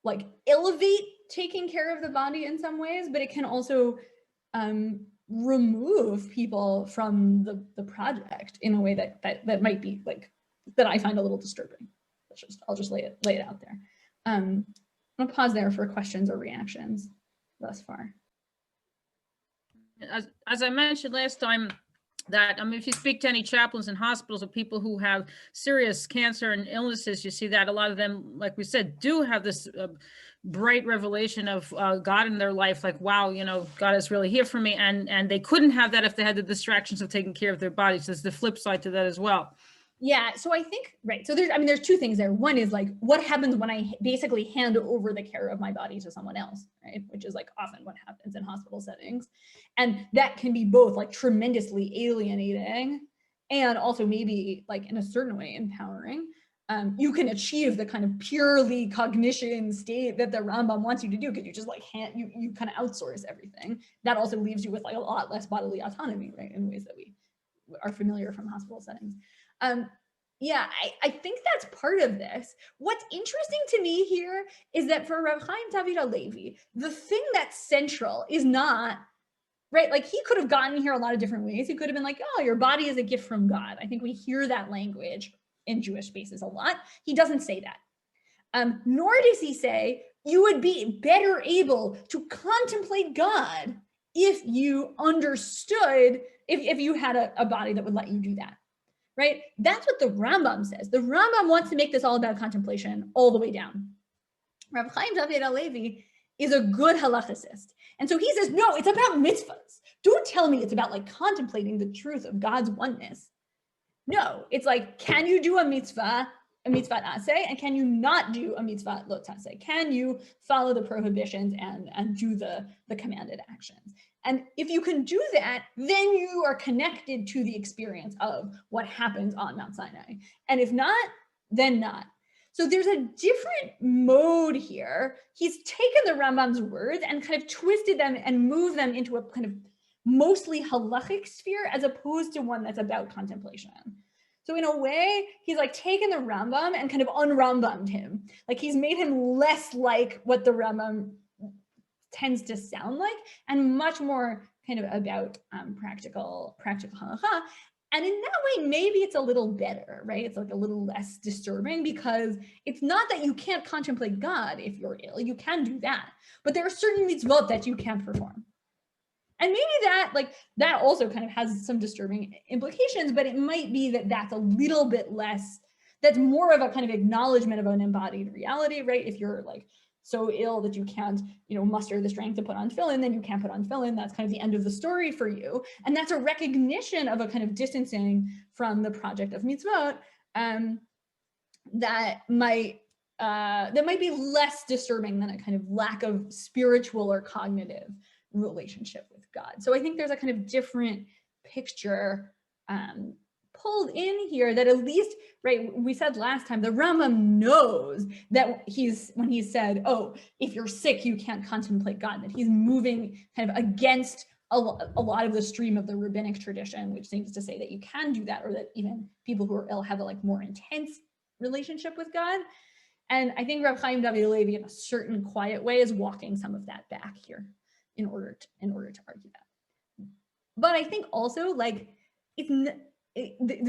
S2: like elevate taking care of the body in some ways, but it can also remove people from the project in a way that might be like, that I find a little disturbing. I'll just lay it out there. I'm gonna pause there for questions or reactions thus far.
S5: As I mentioned last time, that if you speak to any chaplains in hospitals or people who have serious cancer and illnesses, you see that a lot of them, like we said, do have this bright revelation of God in their life, like, wow, God is really here for me. And they couldn't have that if they had the distractions of taking care of their bodies. There's the flip side to that as well.
S2: Yeah, so I think, right, so there's two things there. One is like, what happens when I basically hand over the care of my body to someone else, right? Which is like often what happens in hospital settings. And that can be both like tremendously alienating and also maybe like in a certain way empowering. You can achieve the kind of purely cognition state that the Rambam wants you to do because you just like you kind of outsource everything. That also leaves you with like a lot less bodily autonomy, right? In ways that we are familiar from hospital settings. Yeah, I think that's part of this. What's interesting to me here is that for Rav Chaim David HaLevi, the thing that's central is not, right? Like he could have gotten here a lot of different ways. He could have been like, oh, your body is a gift from God. I think we hear that language in Jewish spaces a lot. He doesn't say that. Nor does he say you would be better able to contemplate God if you understood, if you had a body that would let you do that. Right? That's what the Rambam says. The Rambam wants to make this all about contemplation all the way down. Rav Chaim David HaLevi is a good halakhicist. And so he says, no, it's about mitzvahs. Don't tell me it's about like contemplating the truth of God's oneness. No, it's like, can you do a mitzvah aseh, and can you not do a mitzvah lo taseh? Can you follow the prohibitions and do the commanded actions? And if you can do that, then you are connected to the experience of what happens on Mount Sinai. And if not, then not. So there's a different mode here. He's taken the Rambam's words and kind of twisted them and moved them into a kind of mostly halachic sphere as opposed to one that's about contemplation. So in a way, he's like taken the Rambam and kind of un-Rambammed him. Like he's made him less like what the Rambam tends to sound like and much more kind of about practical halakhah. And in that way, maybe it's a little better, right? It's like a little less disturbing because it's not that you can't contemplate God if you're ill. You can do that. But there are certain mitzvot that you can't perform. And maybe that also kind of has some disturbing implications, but it might be that that's a little bit less, that's more of a kind of acknowledgement of an embodied reality, right? If you're like so ill that you can't, muster the strength to put on tefillin, then you can't put on tefillin. That's kind of the end of the story for you. And that's a recognition of a kind of distancing from the project of mitzvot that might be less disturbing than a kind of lack of spiritual or cognitive relationship with God. So I think there's a kind of different picture pulled in here that at least, right, we said last time, the Rambam knows that when he said, oh, if you're sick, you can't contemplate God, that he's moving kind of against a lot of the stream of the rabbinic tradition, which seems to say that you can do that, or that even people who are ill have a more intense relationship with God. And I think Rav Chaim David Levi, in a certain quiet way, is walking some of that back here in order to argue that. But I think also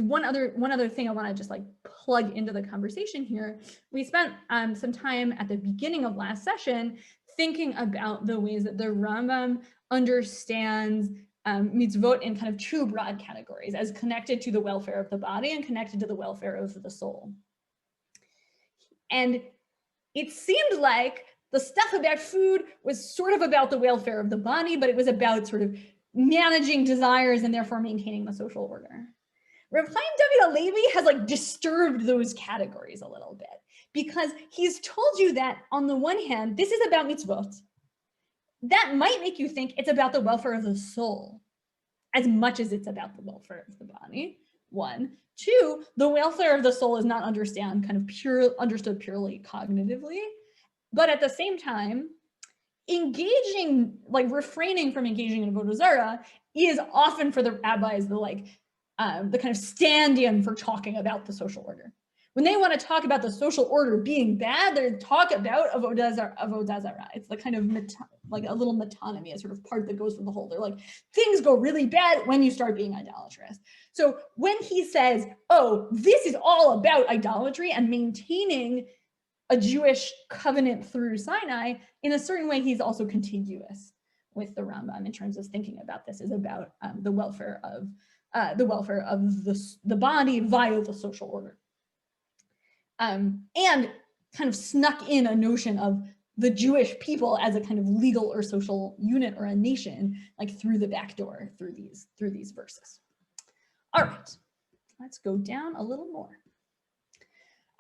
S2: one other thing I want to just plug into the conversation here. We spent some time at the beginning of last session thinking about the ways that the Rambam understands mitzvot in kind of two broad categories, as connected to the welfare of the body and connected to the welfare of the soul. And it seemed like the stuff about food was sort of about the welfare of the body, but it was about sort of managing desires and therefore maintaining the social order. Rav Chaim David Levi has disturbed those categories a little bit, because he's told you that on the one hand, this is about mitzvot. That might make you think it's about the welfare of the soul as much as it's about the welfare of the body. One. Two, the welfare of the soul is not understood purely cognitively, but at the same time, refraining from engaging in avodah zarah is often for the rabbis the kind of stand-in for talking about the social order. When they want to talk about the social order being bad, they talk about avodah zarah. It's the kind of a little metonymy, a sort of part that goes through the whole. They're like, things go really bad when you start being idolatrous. So when he says, oh, this is all about idolatry and maintaining a Jewish covenant through Sinai, in a certain way, he's also contiguous with the Rambam in terms of thinking about this as about the welfare of the body via the social order. And kind of snuck in a notion of the Jewish people as a kind of legal or social unit or a nation, through the back door, through these verses. All right, let's go down a little more.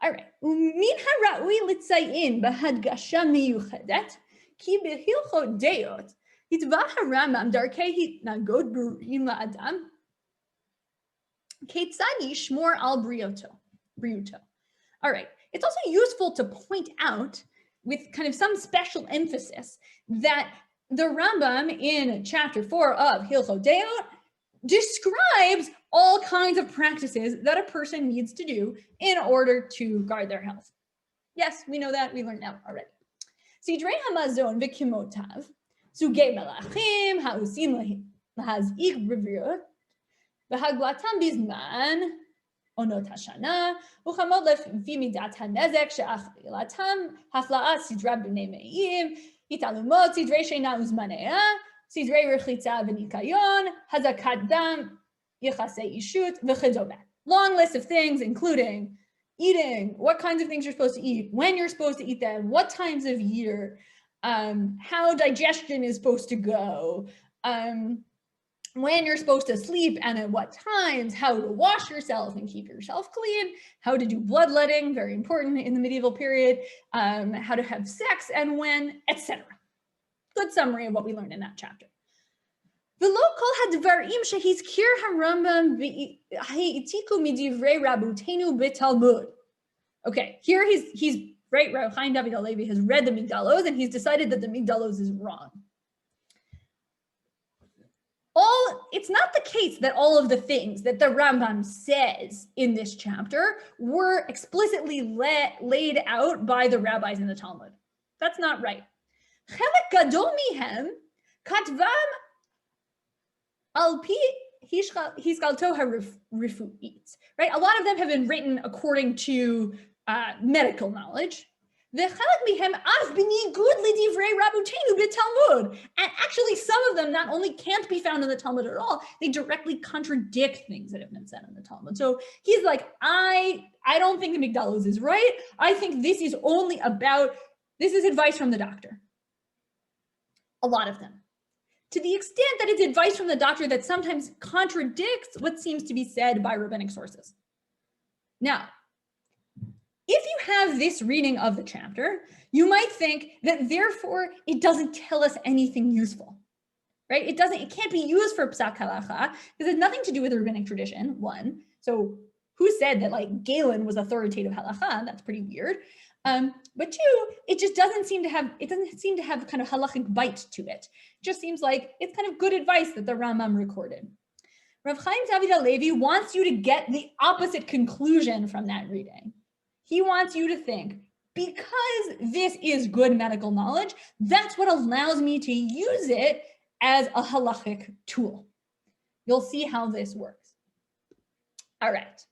S2: All right, umin haraui litzayin bahadgasha miyuchadet ki behilchot deot hitvah haramam darkei hitnagod burim la'adam ketzad yishmor al briuto. All right, it's also useful to point out, with kind of some special emphasis, that the Rambam in chapter 4 of Hilchot Deot describes all kinds of practices that a person needs to do in order to guard their health. Yes, we know that, we learned that already. Sidrei hamazon v'kimotav, sugei melachim, ha'usim lahaz'ik b'vriut, v'haglatam bizman, onot hashana, uchamod lefi midat hanezek she'achlilatam, hafla'at sidra b'nei me'im, hitalumot sidrei sheina uzmanea, sidrei rechitza v'nikayon, hazakat dam, yichasei ishut, v'chedobet. Long list of things, including eating, what kinds of things you're supposed to eat, when you're supposed to eat them, what times of year, how digestion is supposed to go, when you're supposed to sleep and at what times, how to wash yourself and keep yourself clean, how to do bloodletting, very important in the medieval period, how to have sex and when, etc. Good summary of what we learned in that chapter. V'lo kol hadvarim shehizkir harambam v'ha'itiku midivrei rabutenu b'talmud. Okay, here he's right. Rav Chaim David Levi has read the Migdalos and he's decided that the Migdalos is wrong. It's not the case that all of the things that the Rambam says in this chapter were explicitly laid out by the rabbis in the Talmud. That's not right. Chelek gadol mihem katvam al pi hiskalto harifuit. Right, a lot of them have been written according to medical knowledge. And actually, some of them not only can't be found in the Talmud at all, they directly contradict things that have been said in the Talmud. So he's like, I don't think the Migdalos is right. I think this is only about this is advice from the doctor. A lot of them. To the extent that it's advice from the doctor that sometimes contradicts what seems to be said by rabbinic sources. Now, if you have this reading of the chapter, you might think that therefore it doesn't tell us anything useful, right? It can't be used for psak halakhah because it has nothing to do with the rabbinic tradition, one. So who said that like Galen was authoritative halakhah? That's pretty weird. But two, it just doesn't seem to have kind of halachic bite to it. It just seems like it's kind of good advice that the Rambam recorded. Rav Chaim David HaLevi wants you to get the opposite conclusion from that reading. He wants you to think, because this is good medical knowledge, that's what allows me to use it as a halachic tool. You'll see how this works. All right.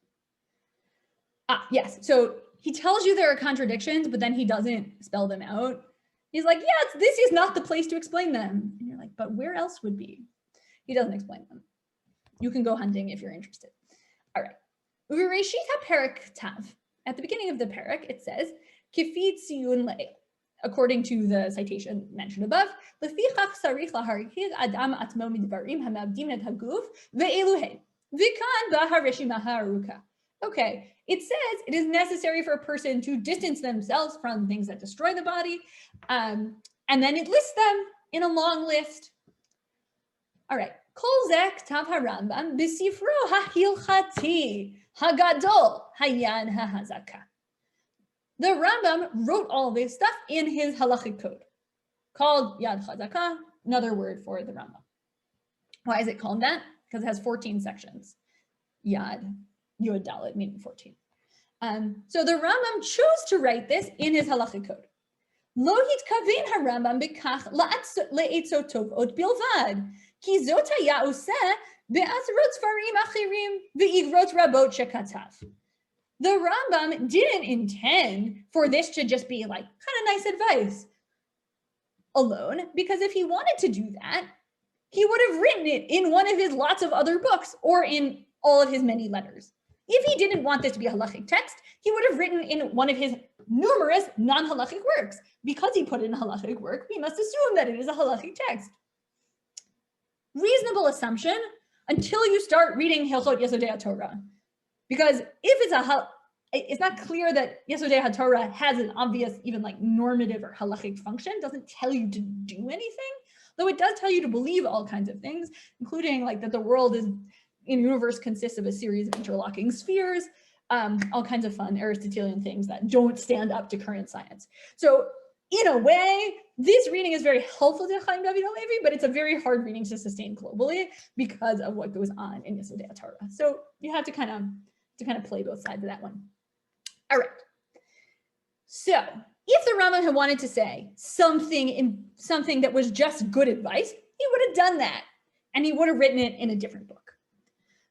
S2: Yes, so he tells you there are contradictions, but then he doesn't spell them out. He's like, yeah, this is not the place to explain them. And you're like, but where else would be? He doesn't explain them. You can go hunting if you're interested. All right. U'reshit ha'perek tav. At the beginning of the perek, it says, Kifid siyun le. According to the citation mentioned above, Lefichach sarich laharikid adam atmo midvarim hamabdim et haguf ve'eluhe. V'kan ba hareshimah ha'aruka. Okay, it says it is necessary for a person to distance themselves from things that destroy the body. And then it lists them in a long list. All right. Kol zeh ktav harambam b'sifro ha'hilchati hagadol hayan ha'hazaka. The Rambam wrote all this stuff in his halachic code, called Yad Chazaka, another word for the Rambam. Why is it called that? Because it has 14 sections. Yad, Yod Dalet, meaning 14. So the Rambam chose to write this in his halachic code. Lo hitkavin harambam bekach le'etzot tovot bilvad, ki zot haya oseh be'asrot sfarim achirim ve'igrot rabot shekatav. The Rambam didn't intend for this to just be like kind of nice advice alone, because if he wanted to do that, he would have written it in one of his lots of other books or in all of his many letters. If he didn't want this to be a halachic text, he would have written in one of his numerous non-halachic works. Because he put in a halachic work, we must assume that it is a halachic text. Reasonable assumption until you start reading Hilchot Yesodei HaTorah. Because if it's not clear that Yesodei HaTorah has an obvious, even like normative or halachic function, doesn't tell you to do anything, though it does tell you to believe all kinds of things, including like that the world is in universe consists of a series of interlocking spheres, all kinds of fun Aristotelian things that don't stand up to current science. So in a way, this reading is very helpful to Chaim David HaLevi, but it's a very hard reading to sustain globally because of what goes on in Yesodei HaTorah. So you have to kind of play both sides of that one. All right. So if the Rambam had wanted to say something that was just good advice, he would have done that, and he would have written it in a different book.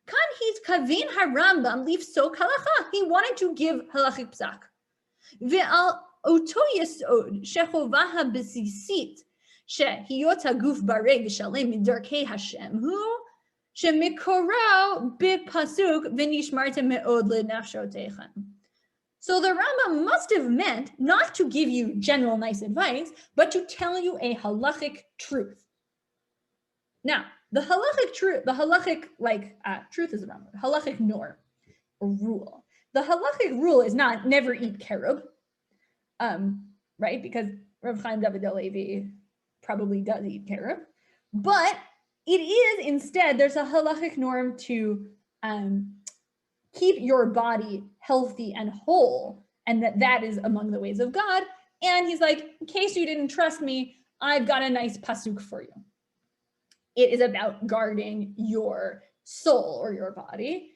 S2: Kan hit kavin harambam leaf so halakhah. He wanted to give halachic psak. Ve'al oto yesod shechovah b'sisit shehiyot haguf bareg v'shalem midarkei Hashem hu shemikorao b'pasuk v'nishmartem me'od lenafshoteichem. So the Rambam must have meant not to give you general nice advice, but to tell you a halachic truth. Now, the halachic truth, truth is the Rambam, halachic norm, or rule. The halachic rule is not never eat carob, right? Because Rav Chaim David HaLevi probably does eat carob, but it is instead, there's a halachic norm to keep your body healthy and whole, and that is among the ways of God. And he's like, in case you didn't trust me, I've got a nice pasuk for you. It is about guarding your soul or your body.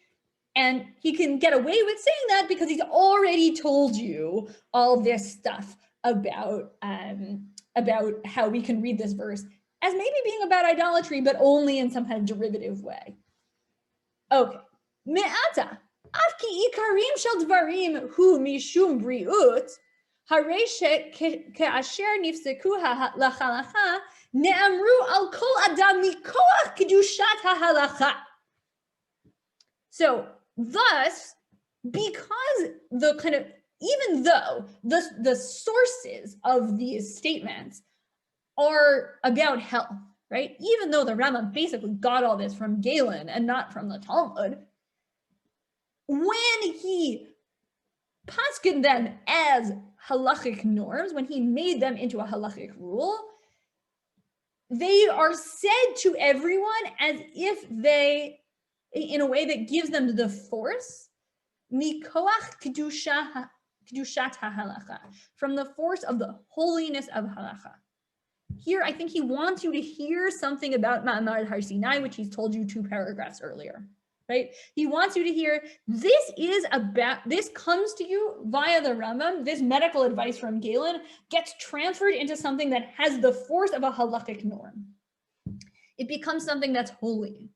S2: And he can get away with saying that because he's already told you all this stuff about how we can read this verse as maybe being about idolatry, but only in some kind of derivative way. Okay. Me'ata, afki ikarim shel dvarim hu mishum briut, harei ke'asher nifseku halakhah ne'amru al kol adam mikoach kedushat halakhah. So thus, because the kind of even though the sources of these statements are about health, right? Even though the Rambam basically got all this from Galen and not from the Talmud, when he paskined them as halachic norms, when he made them into a halachic rule, they are said to everyone as if they, in a way that gives them the force, mikoach kedushat halakhah, from the force of the holiness of halakhah. Here, I think he wants you to hear something about Ma'amar Har Sinai, which he's told you 2 paragraphs earlier, right? He wants you to hear, this comes to you via the Rambam, this medical advice from Galen gets transferred into something that has the force of a halakhic norm. It becomes something that's holy.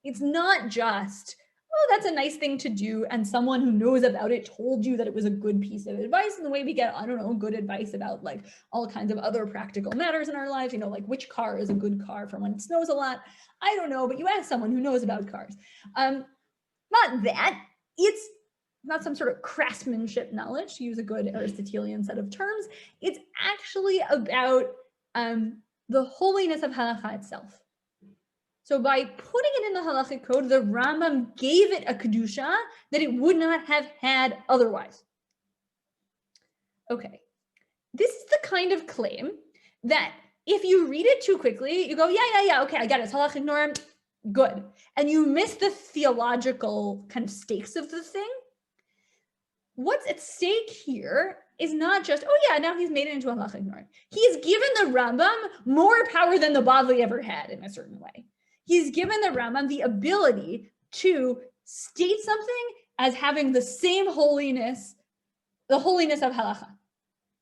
S2: It's not just, oh, that's a nice thing to do, and someone who knows about it told you that it was a good piece of advice, and the way we get, I don't know, good advice about like all kinds of other practical matters in our lives, you know, like which car is a good car for when it snows a lot. I don't know, but you ask someone who knows about cars. Not that, it's not some sort of craftsmanship knowledge, to use a good Aristotelian set of terms. It's actually about the holiness of halakhah itself. So by putting it in the halachic code, the Rambam gave it a kedusha that it would not have had otherwise. Okay, this is the kind of claim that if you read it too quickly, you go, yeah, okay, I got it, it's halachic norm, good. And you miss the theological kind of stakes of the thing. What's at stake here is not just, oh yeah, now he's made it into a halachic norm. He's given the Rambam more power than the Bavli ever had in a certain way. He's given the Rambam the ability to state something as having the same holiness, the holiness of halakhah,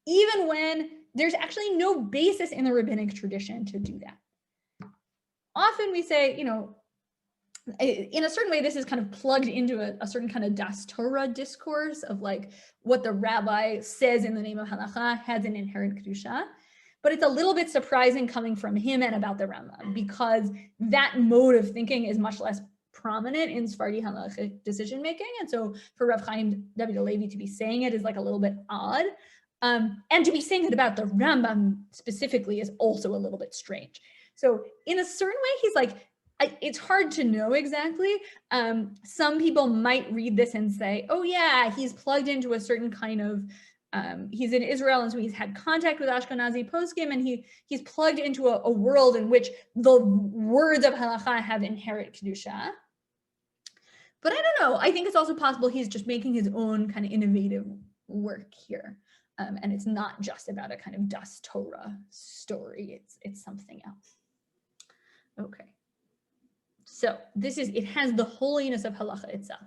S2: even when there's actually no basis in the rabbinic tradition to do that. Often we say, you know, in a certain way, this is kind of plugged into a certain kind of das Torah discourse of like what the rabbi says in the name of halakhah has an inherent kedusha. But it's a little bit surprising coming from him and about the Rambam, because that mode of thinking is much less prominent in Sephardi halachic decision making. And so for Rav Chaim David Halevi to be saying it is like a little bit odd. And to be saying it about the Rambam specifically is also a little bit strange. So in a certain way, he's like, it's hard to know exactly. Some people might read this and say, oh yeah, he's plugged into a certain kind of, he's in Israel, and so he's had contact with Ashkenazi poskim, and he's plugged into a world in which the words of halakhah have inherent kedusha. But I don't know. I think it's also possible he's just making his own kind of innovative work here, and it's not just about a kind of das Torah story. It's something else. Okay. So it has the holiness of halakhah itself.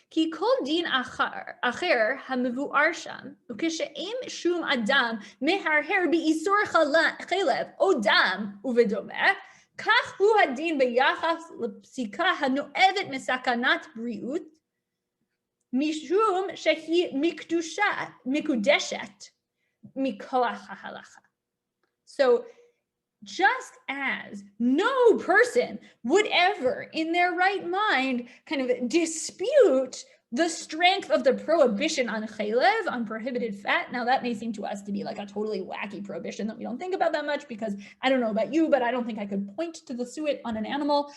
S2: כי כל דין אחר המבואר שם, וכשאין שום אדם מהרהר באיסור חלב או דם ובדומה, כך הוא הדין ביחס לפסיקה הנואבת מסכנת בריאות, משום שהיא מקודשת מכוח ההלכה. So just as no person would ever in their right mind kind of dispute the strength of the prohibition on chaylev, on prohibited fat. Now that may seem to us to be like a totally wacky prohibition that we don't think about that much, because I don't know about you, but I don't think I could point to the suet on an animal.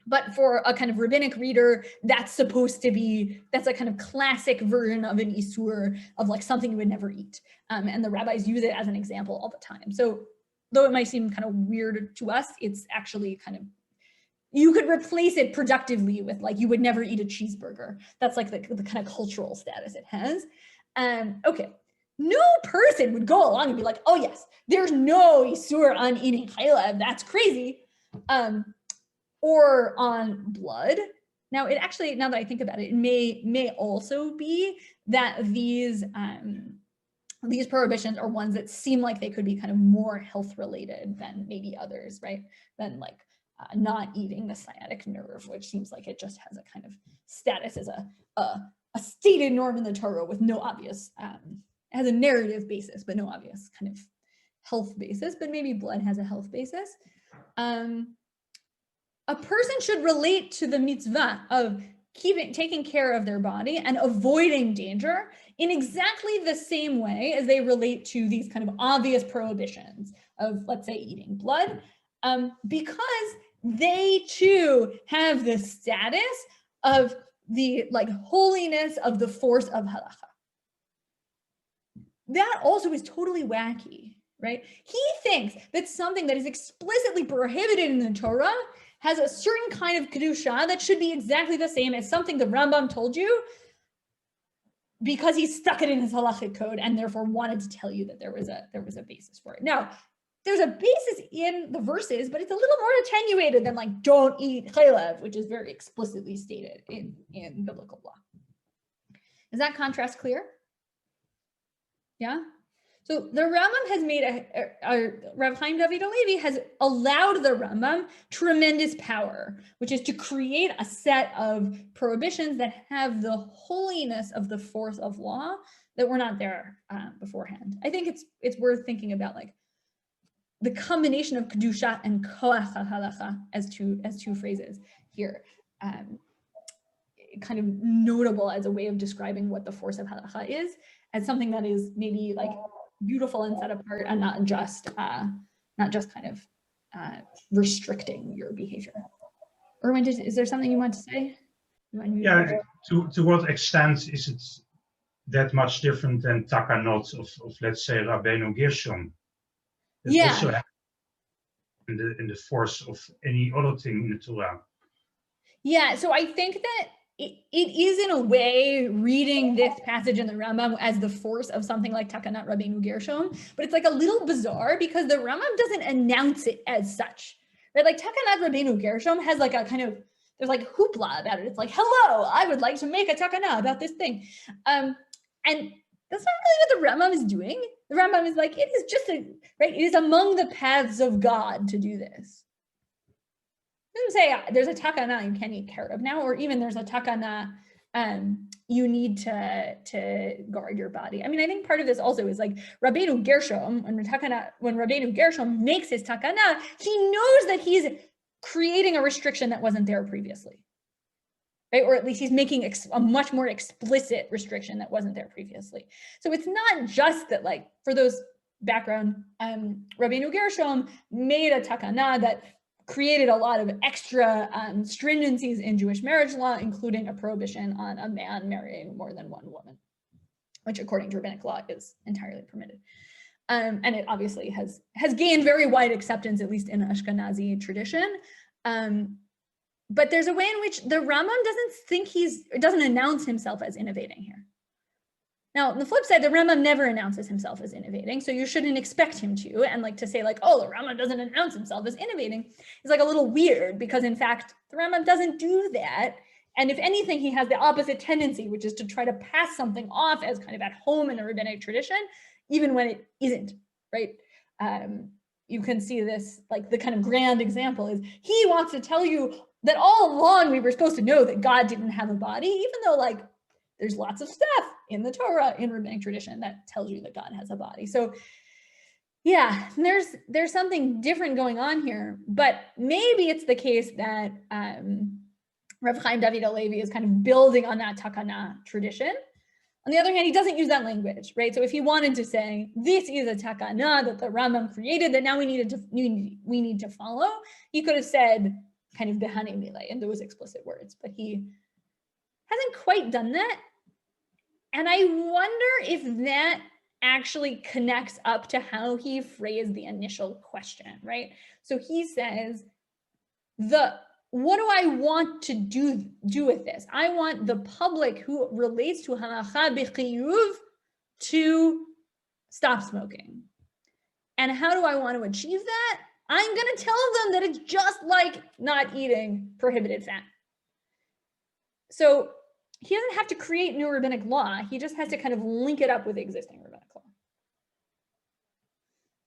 S2: But for a kind of rabbinic reader, that's a kind of classic version of an isur, of like something you would never eat. And the rabbis use it as an example all the time. So though it might seem kind of weird to us, it's actually kind of, you could replace it productively with like, you would never eat a cheeseburger. That's like the kind of cultural status it has. Okay, no person would go along and be like, oh yes, there's no isur on eating chaylev, that's crazy. Or on blood. Now it actually, now that I think about it, it may also be that these prohibitions are ones that seem like they could be kind of more health related than maybe others, right? Than like not eating the sciatic nerve, which seems like it just has a kind of status as a stated norm in the Torah with no obvious, has a narrative basis, but no obvious kind of health basis, but maybe blood has a health basis. A person should relate to the mitzvah of taking care of their body and avoiding danger in exactly the same way as they relate to these kind of obvious prohibitions of, let's say, eating blood, because they too have the status of the like holiness of the force of halakhah. That also is totally wacky, right? He thinks that something that is explicitly prohibited in the Torah has a certain kind of kedusha that should be exactly the same as something the Rambam told you, because he stuck it in his halachic code and therefore wanted to tell you that there was a basis for it. Now, there's a basis in the verses, but it's a little more attenuated than like don't eat chaylev, which is very explicitly stated in biblical law. Is that contrast clear? Yeah. So the Rambam has made Rav Chaim David Halevi has allowed the Rambam tremendous power, which is to create a set of prohibitions that have the holiness of the force of law that were not there beforehand. I think it's worth thinking about like the combination of kedusha and koach halakhah as two phrases here, kind of notable as a way of describing what the force of halakhah is, as something that is maybe like beautiful and set apart and not just kind of restricting your behavior. Erwin, is there something you want to say?
S6: Yeah, to what extent is it that much different than takanot of let's say Rabbeinu Gershom? That
S2: Yeah.
S6: also in the force of any other thing in the Torah.
S2: Yeah, so I think that it is in a way reading this passage in the Rambam as the force of something like Takanat Rabbeinu Gershom, but it's like a little bizarre because the Rambam doesn't announce it as such, right? Like Takanat Rabbeinu Gershom has like a kind of, there's like hoopla about it. It's like, hello, I would like to make a Takanah about this thing. And that's not really what the Rambam is doing. The Rambam is like, it is just right? It is among the paths of God to do this. Doesn't say there's a takana you can't eat carob now, or even there's a takana you need to guard your body. I mean, I think part of this also is like Rabbeinu Gershom, when Rabbeinu Gershom makes his takana, he knows that he's creating a restriction that wasn't there previously, right? Or at least he's making a much more explicit restriction that wasn't there previously. So it's not just that, like, for those background, Rabbeinu Gershom made a takana that created a lot of extra stringencies in Jewish marriage law, including a prohibition on a man marrying more than one woman, which according to rabbinic law is entirely permitted. And it obviously has gained very wide acceptance, at least in Ashkenazi tradition. But there's a way in which the Rambam doesn't announce himself as innovating here. Now, on the flip side, the Rambam never announces himself as innovating, so you shouldn't expect him to. And like to say like, oh, the Rambam doesn't announce himself as innovating is like a little weird, because in fact, the Rambam doesn't do that. And if anything, he has the opposite tendency, which is to try to pass something off as kind of at home in a rabbinic tradition, even when it isn't, right? You can see this, like the kind of grand example is he wants to tell you that all along we were supposed to know that God didn't have a body, even though like there's lots of stuff in the Torah, in rabbinic tradition, that tells you that God has a body. So yeah, there's something different going on here, but maybe it's the case that Rav Chaim David Halevi is kind of building on that takana tradition. On the other hand, he doesn't use that language, right? So if he wanted to say, this is a takana that the Rambam created that now we need to follow, he could have said kind of behane milei in those explicit words, but he hasn't quite done that. And I wonder if that actually connects up to how he phrased the initial question, right? So he says, what do I want to do with this? I want the public who relates to halakhah b'chiyuv to stop smoking. And how do I want to achieve that? I'm going to tell them that it's just like not eating prohibited fat. So he doesn't have to create new rabbinic law. He just has to kind of link it up with existing rabbinic law.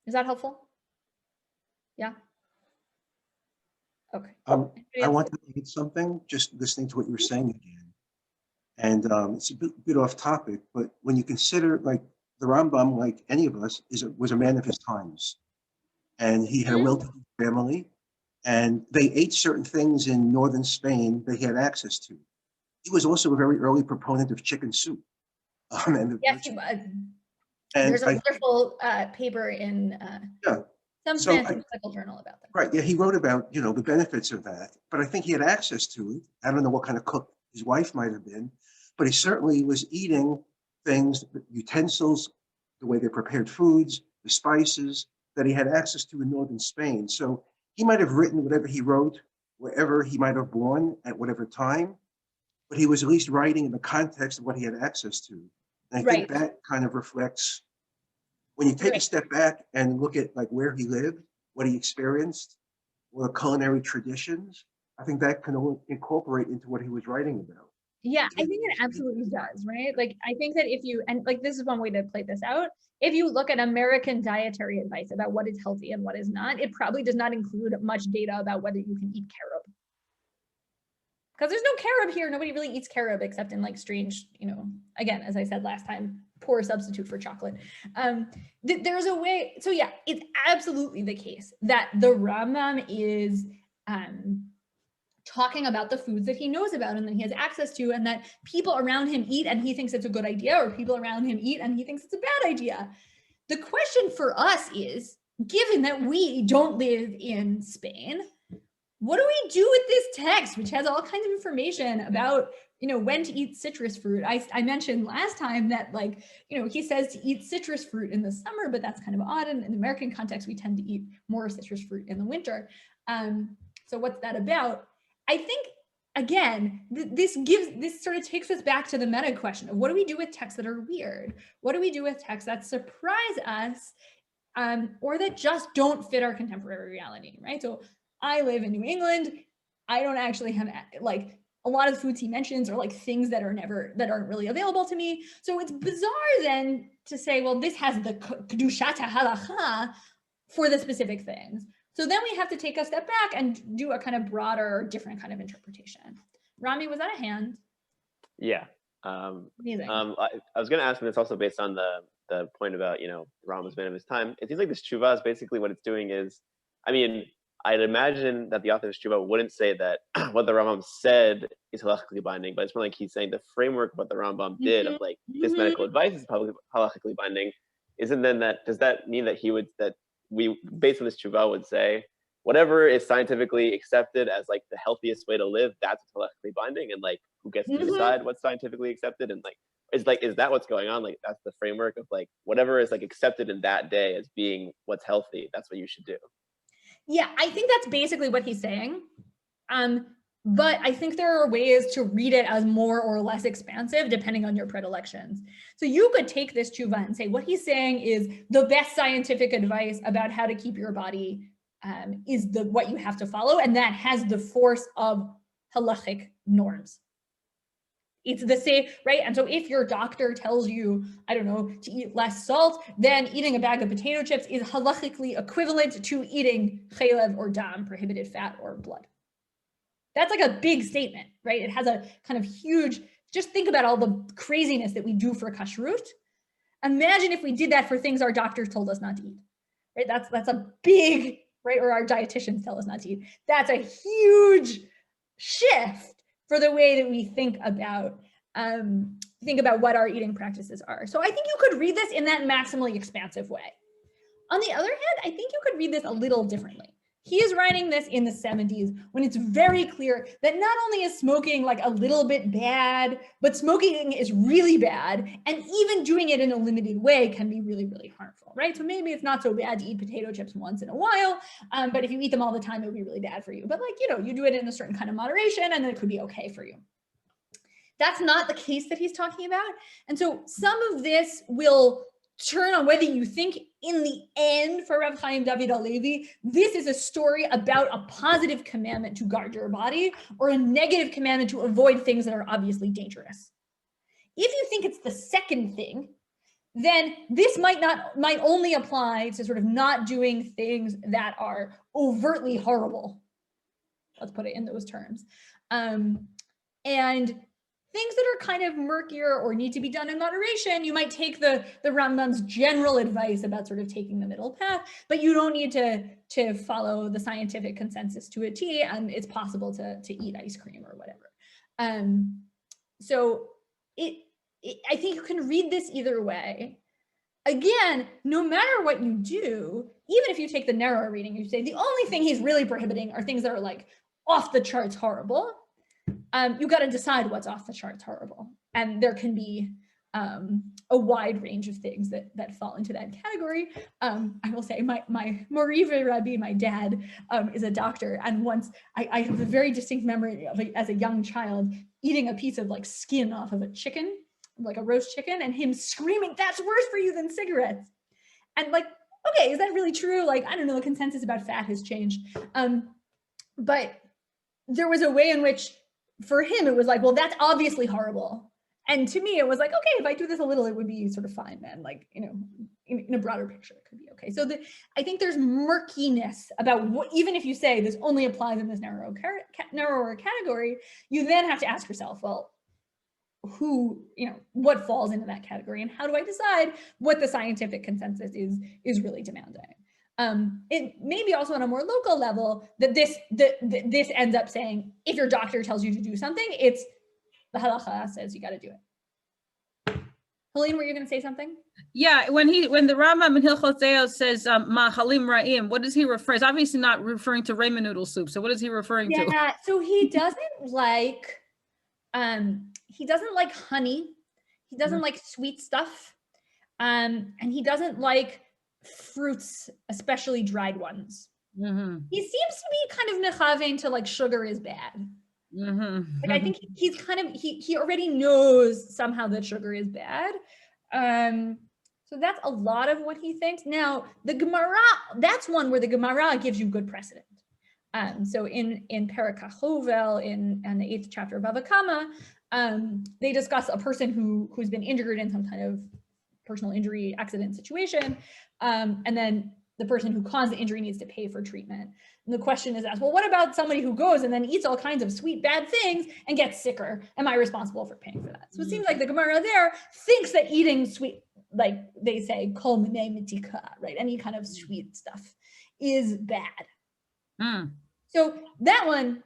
S2: Is that helpful? Yeah? Okay.
S4: I want to add something, just listening to what you were saying again. And it's a bit off topic, but when you consider, like, the Rambam, like any of us, was a man of his times. And he had a well-to-do family, and they ate certain things in northern Spain that he had access to. he was also a very early proponent of chicken soup. And
S2: Yes, he was.
S4: and
S2: There's a wonderful paper in some Spanish medical journal about that.
S4: Right. Yeah, he wrote about, you know, the benefits of that, but I think he had access to it. I don't know what kind of cook his wife might have been, but he certainly was eating things, the utensils, the way they prepared foods, the spices that he had access to in northern Spain. So he might have written whatever he wrote, wherever he might have born at whatever time, but he was at least writing in the context of what he had access to. And I think that kind of reflects, when you take a step back and look at like where he lived, what he experienced, or the culinary traditions, I think that can incorporate into what he was writing about.
S2: Yeah, I think it absolutely does, right? Like, I think that if you, and like, this is one way to play this out. If you look at American dietary advice about what is healthy and what is not, it probably does not include much data about whether you can eat carob. Because there's no carob here. Nobody really eats carob except in like strange, you know, again, as I said last time, poor substitute for chocolate. There's a way, so yeah, it's absolutely the case that the Rambam is talking about the foods that he knows about and that he has access to, and that people around him eat and he thinks it's a good idea, or people around him eat and he thinks it's a bad idea. The question for us is, given that we don't live in Spain, what do we do with this text, which has all kinds of information about, you know, when to eat citrus fruit? I mentioned last time that, like, you know, he says to eat citrus fruit in the summer, but that's kind of odd. And in the American context, we tend to eat more citrus fruit in the winter. So what's that about? I think, again, this sort of takes us back to the meta question of what do we do with texts that are weird? What do we do with texts that surprise us, or that just don't fit our contemporary reality, right? So I live in New England. I don't actually have, like, a lot of the foods he mentions are like things that aren't really available to me. So it's bizarre then to say, well, this has the kedushata halakhah for the specific things. So then we have to take a step back and do a kind of broader, different kind of interpretation. Rami, was that a hand?
S3: Yeah.
S2: Amazing.
S3: I was going to ask, and it's also based on the point about, you know, Rambam's man of his time. It seems like this tshuva is basically what it's doing is, I mean, I'd imagine that the author of tshuva wouldn't say that what the Rambam said is halakhically binding, but it's more like he's saying the framework of what the Rambam did of like this medical advice is probably halakhically binding. Isn't then that, does that mean that we, based on this tshuva, would say whatever is scientifically accepted as like the healthiest way to live, that's halakhically binding, and like who gets to decide what's scientifically accepted, and like is that what's going on? Like that's the framework of like whatever is like accepted in that day as being what's healthy, that's what you should do.
S2: Yeah, I think that's basically what he's saying. But I think there are ways to read it as more or less expansive depending on your predilections. So you could take this tshuva and say what he's saying is the best scientific advice about how to keep your body is what you have to follow, and that has the force of halachic norms. It's the same, right? And so if your doctor tells you, I don't know, to eat less salt, then eating a bag of potato chips is halachically equivalent to eating chalev or dam, prohibited fat or blood. That's like a big statement, right? It has a kind of huge, just think about all the craziness that we do for kashrut. Imagine if we did that for things our doctors told us not to eat, right? That's a big, right? Or our dietitians tell us not to eat. That's a huge shift for the way that we think about what our eating practices are. So I think you could read this in that maximally expansive way. On the other hand, I think you could read this a little differently. He is writing this in the 70s when it's very clear that not only is smoking like a little bit bad, but smoking is really bad. And even doing it in a limited way can be really, really harmful, right? So maybe it's not so bad to eat potato chips once in a while, but if you eat them all the time, it would be really bad for you. But like, you know, you do it in a certain kind of moderation and it could be okay for you. That's not the case that he's talking about. And so some of this will turn on whether you think in the end for Rav Chaim David HaLevi, this is a story about a positive commandment to guard your body or a negative commandment to avoid things that are obviously dangerous. If you think it's the second thing, then this might only apply to sort of not doing things that are overtly horrible. Let's put it in those terms. And things that are kind of murkier or need to be done in moderation, you might take the Rambam's general advice about sort of taking the middle path, but you don't need to follow the scientific consensus to a T, and it's possible to eat ice cream or whatever. So I think you can read this either way. Again, no matter what you do, even if you take the narrower reading, you say the only thing he's really prohibiting are things that are like off the charts horrible. You got to decide what's off the charts horrible. And there can be a wide range of things that fall into that category. I will say my Moriva Rabbi, my dad, is a doctor. And once I have a very distinct memory of as a young child eating a piece of like skin off of a chicken, like a roast chicken, and him screaming, "That's worse for you than cigarettes." And like, okay, is that really true? Like, I don't know, the consensus about fat has changed. But there was a way in which for him, it was like, well, that's obviously horrible. And to me, it was like, okay, if I do this a little, it would be sort of fine, man. Like, you know, in a broader picture, it could be okay. So I think there's murkiness about what, even if you say this only applies in this narrower category, you then have to ask yourself, well, who, you know, what falls into that category, and how do I decide what the scientific consensus is really demanding? It may be also on a more local level that this ends up saying, if your doctor tells you to do something, it's the halakhah says you got to do it. Helene, were you going to say something?
S5: Yeah, when the Rambam in Hilchot Zeo says mahalim ra'im, what does he refer? He's obviously not referring to ramen noodle soup. So what is he referring to?
S2: Yeah, so he doesn't like honey. He doesn't like sweet stuff, and he doesn't like fruits, especially dried ones. He seems to be kind of mechavein to like sugar is bad. Like I think he's kind of he already knows somehow that sugar is bad. So that's a lot of what he thinks. Now the Gemara, that's one where the Gemara gives you good precedent. So in Perek Chovel, in the 8th chapter of Bava Kama, they discuss a person who's been injured in some kind of personal injury accident situation, and then the person who caused the injury needs to pay for treatment. And the question is asked, well, what about somebody who goes and then eats all kinds of sweet, bad things and gets sicker? Am I responsible for paying for that? So it seems like the Gemara there thinks that eating sweet, like they say, kol minei mitika, right? Any kind of sweet stuff is bad. So that one,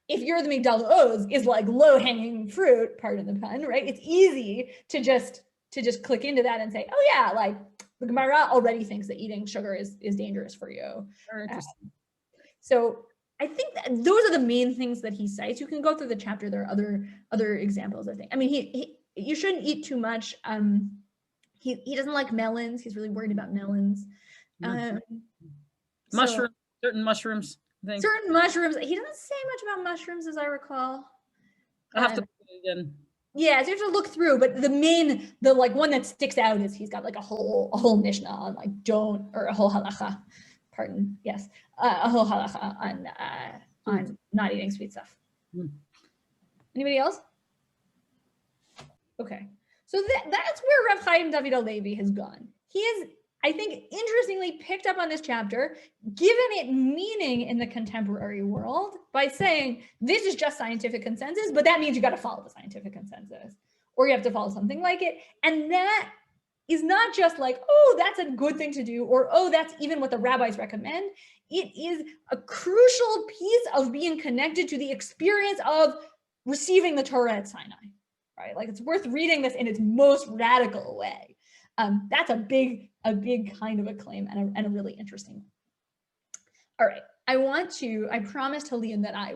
S2: if you're the Migdal Oz, is like low-hanging fruit, pardon the pun, right? It's easy to just click into that and say, oh yeah, like the Gemara already thinks that eating sugar is dangerous for you. So I think that those are the main things that he cites. You can go through the chapter. There are other examples, I think. I mean, you shouldn't eat too much. He doesn't like melons. He's really worried about melons.
S5: Mushrooms, certain mushrooms.
S2: Certain mushrooms. He doesn't say much about mushrooms, as I recall.
S5: I'll have to put it again.
S2: Yeah, so you have to look through, but the like one that sticks out is he's got like a whole Mishnah on like a whole halakhah. Pardon, yes, a whole halakhah on not eating sweet stuff. Anybody else? Okay, so that's where Rav Chaim David Halevi has gone. He is, I think, interestingly picked up on this chapter, given it meaning in the contemporary world by saying this is just scientific consensus, but that means you got to follow the scientific consensus, or you have to follow something like it. And that is not just like, oh, that's a good thing to do, or oh, that's even what the rabbis recommend. It is a crucial piece of being connected to the experience of receiving the Torah at Sinai, right? Like it's worth reading this in its most radical way. That's a big kind of a claim and a really interesting one. All right, I promised Helene that I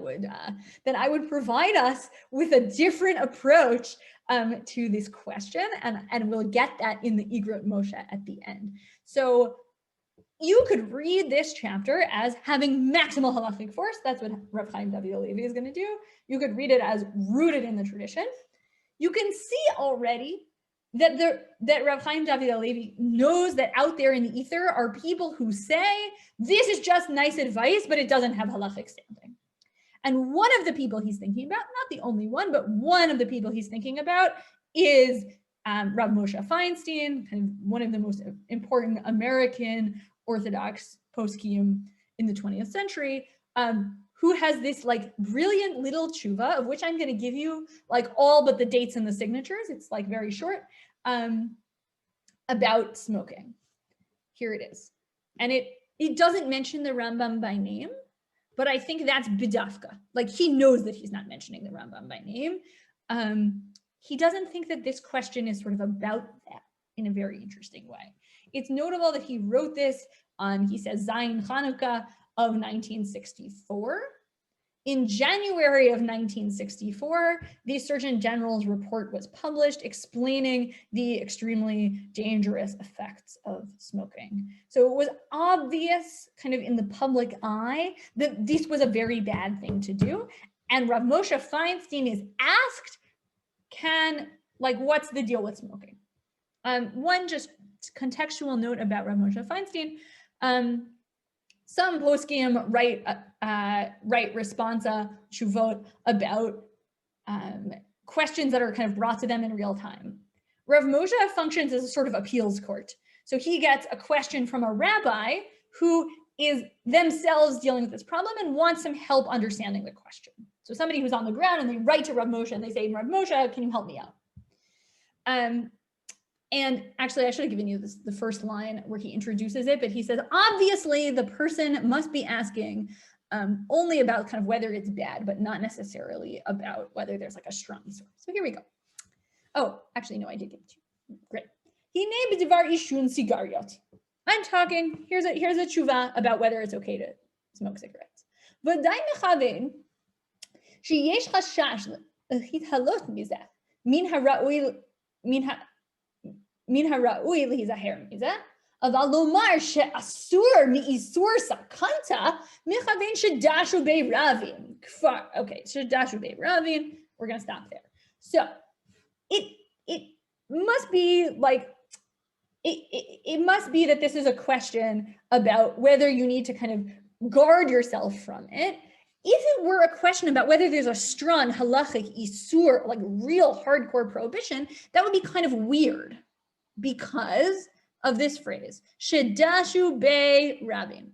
S2: would provide us with a different approach to this question, and we'll get that in the Igrot Moshe at the end. So you could read this chapter as having maximal halakhic force. That's what Rav Chaim David Halevi is going to do. You could read it as rooted in the tradition. You can see already that Rav Chaim David Halevi knows that out there in the ether are people who say this is just nice advice, but it doesn't have halachic standing. And one of the people he's thinking about, not the only one, but one of the people he's thinking about is Rav Moshe Feinstein, kind of one of the most important American Orthodox poskim in the 20th century, who has this like brilliant little tshuva, of which I'm going to give you like all but the dates and the signatures. It's like very short, about smoking. Here it is. And it doesn't mention the Rambam by name, but I think that's bidafka. Like he knows that he's not mentioning the Rambam by name. he doesn't think that this question is sort of about that in a very interesting way. It's notable that he wrote this on, he says, Zayin Chanukah of 1964. In January of 1964, the Surgeon General's report was published explaining the extremely dangerous effects of smoking. So it was obvious kind of in the public eye that this was a very bad thing to do. And Rav Moshe Feinstein is asked, what's the deal with smoking? One just contextual note about Rav Moshe Feinstein. Some poskim write responsa shuvot about questions that are kind of brought to them in real time. Rav Moshe functions as a sort of appeals court. So he gets a question from a rabbi who is themselves dealing with this problem and wants some help understanding the question. So somebody who's on the ground and they write to Rav Moshe and they say, Rav Moshe, can you help me out? And actually, I should have given you the first line where he introduces it, but he says, obviously, the person must be asking only about kind of whether it's bad, but not necessarily about whether there's like a strong source. So here we go. Oh, actually, no, I did give it to you. Great. I'm talking, here's a tshuva about whether it's okay to smoke cigarettes. מן הראוי להיזהר מזה, אבל לומר שאסור מאיסור סכנתא, מכוון שדשו בי רבים. Okay, שדשו בי רבים, we're going to stop there. So it must be like, it must be that this is a question about whether you need to kind of guard yourself from it. If it were a question about whether there's a strong halachic isur, like real hardcore prohibition, that would be kind of weird because of this phrase, shedashu be rabim,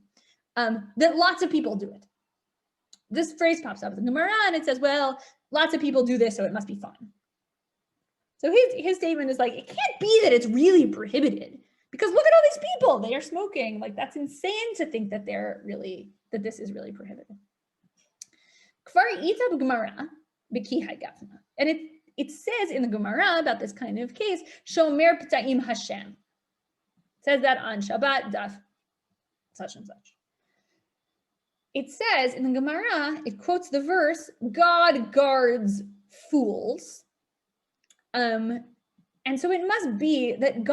S2: that lots of people do it. This phrase pops up in the Gemara and it says, well, lots of people do this, so it must be fine. So his statement is like, it can't be that it's really prohibited because look at all these people, they are smoking. Like that's insane to think that this is really prohibited. And it says in the Gemara about this kind of case, Shomer P'ta'im Hashem. It says that on Shabbat, daf, such and such. It says in the Gemara, it quotes the verse, God guards fools. And so it must be that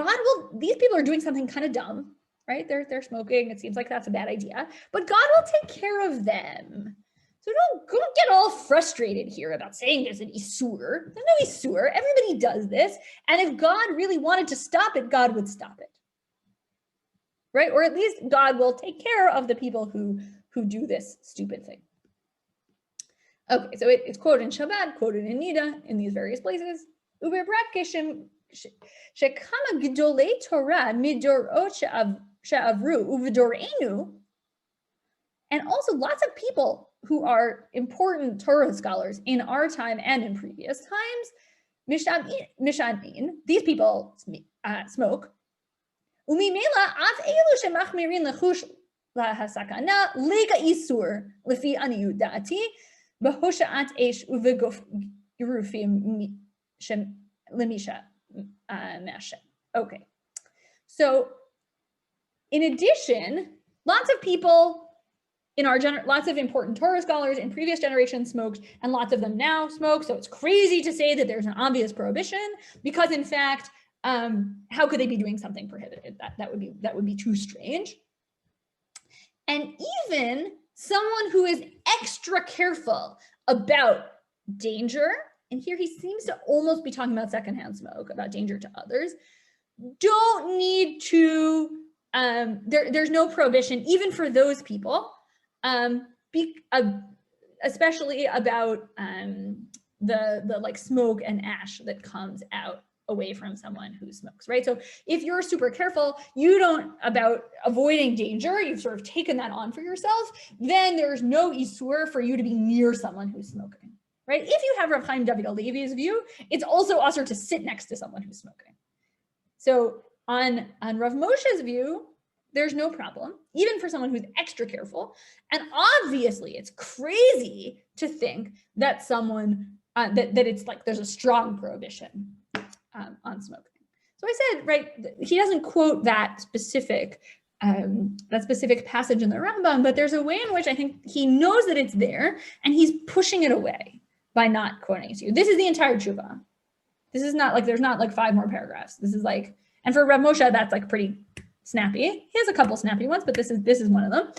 S2: these people are doing something kind of dumb, right? They're smoking. It seems like that's a bad idea, but God will take care of them. So don't get all frustrated here about saying there's an isur. There's no isur. Everybody does this. And if God really wanted to stop it, God would stop it. Right? Or at least God will take care of the people who do this stupid thing. Okay, so it's quoted in Shabbat, quoted in Nida, in these various places. Shekama Gdolei Torah midorot she'avru u'v'dorenu. And also lots of people who are important Torah scholars in our time and in previous times, mishanin, these people smoke. Umimela af elu shemachmirin lechush lahasakana lega isur lefi aniyut da'ati b'hoshaat esh uvegof gerufim lemisha mashem. Okay, so in addition, lots of people in our lots of important Torah scholars in previous generations smoked, and lots of them now smoke. So it's crazy to say that there's an obvious prohibition, because in fact, how could they be doing something prohibited? That would be too strange. And even someone who is extra careful about danger, and here he seems to almost be talking about secondhand smoke, about danger to others, don't need to. There's no prohibition even for those people. Especially about the like smoke and ash that comes out away from someone who smokes, right? So if you're super careful, about avoiding danger, you've sort of taken that on for yourself, then there's no isur for you to be near someone who's smoking, right? If you have Rav Chaim David Halevi's view, it's also usher to sit next to someone who's smoking. So on Rav Moshe's view, there's no problem, even for someone who's extra careful. And obviously, it's crazy to think that someone that it's like there's a strong prohibition on smoking. So I said, right, he doesn't quote that specific passage in the Rambam, but there's a way in which I think he knows that it's there and he's pushing it away by not quoting it to you. This is the entire tshuva. This is not like, there's not like 5 more paragraphs. This is like, and for Rav Moshe, that's like pretty snappy. He has a couple snappy ones, but this is one of them.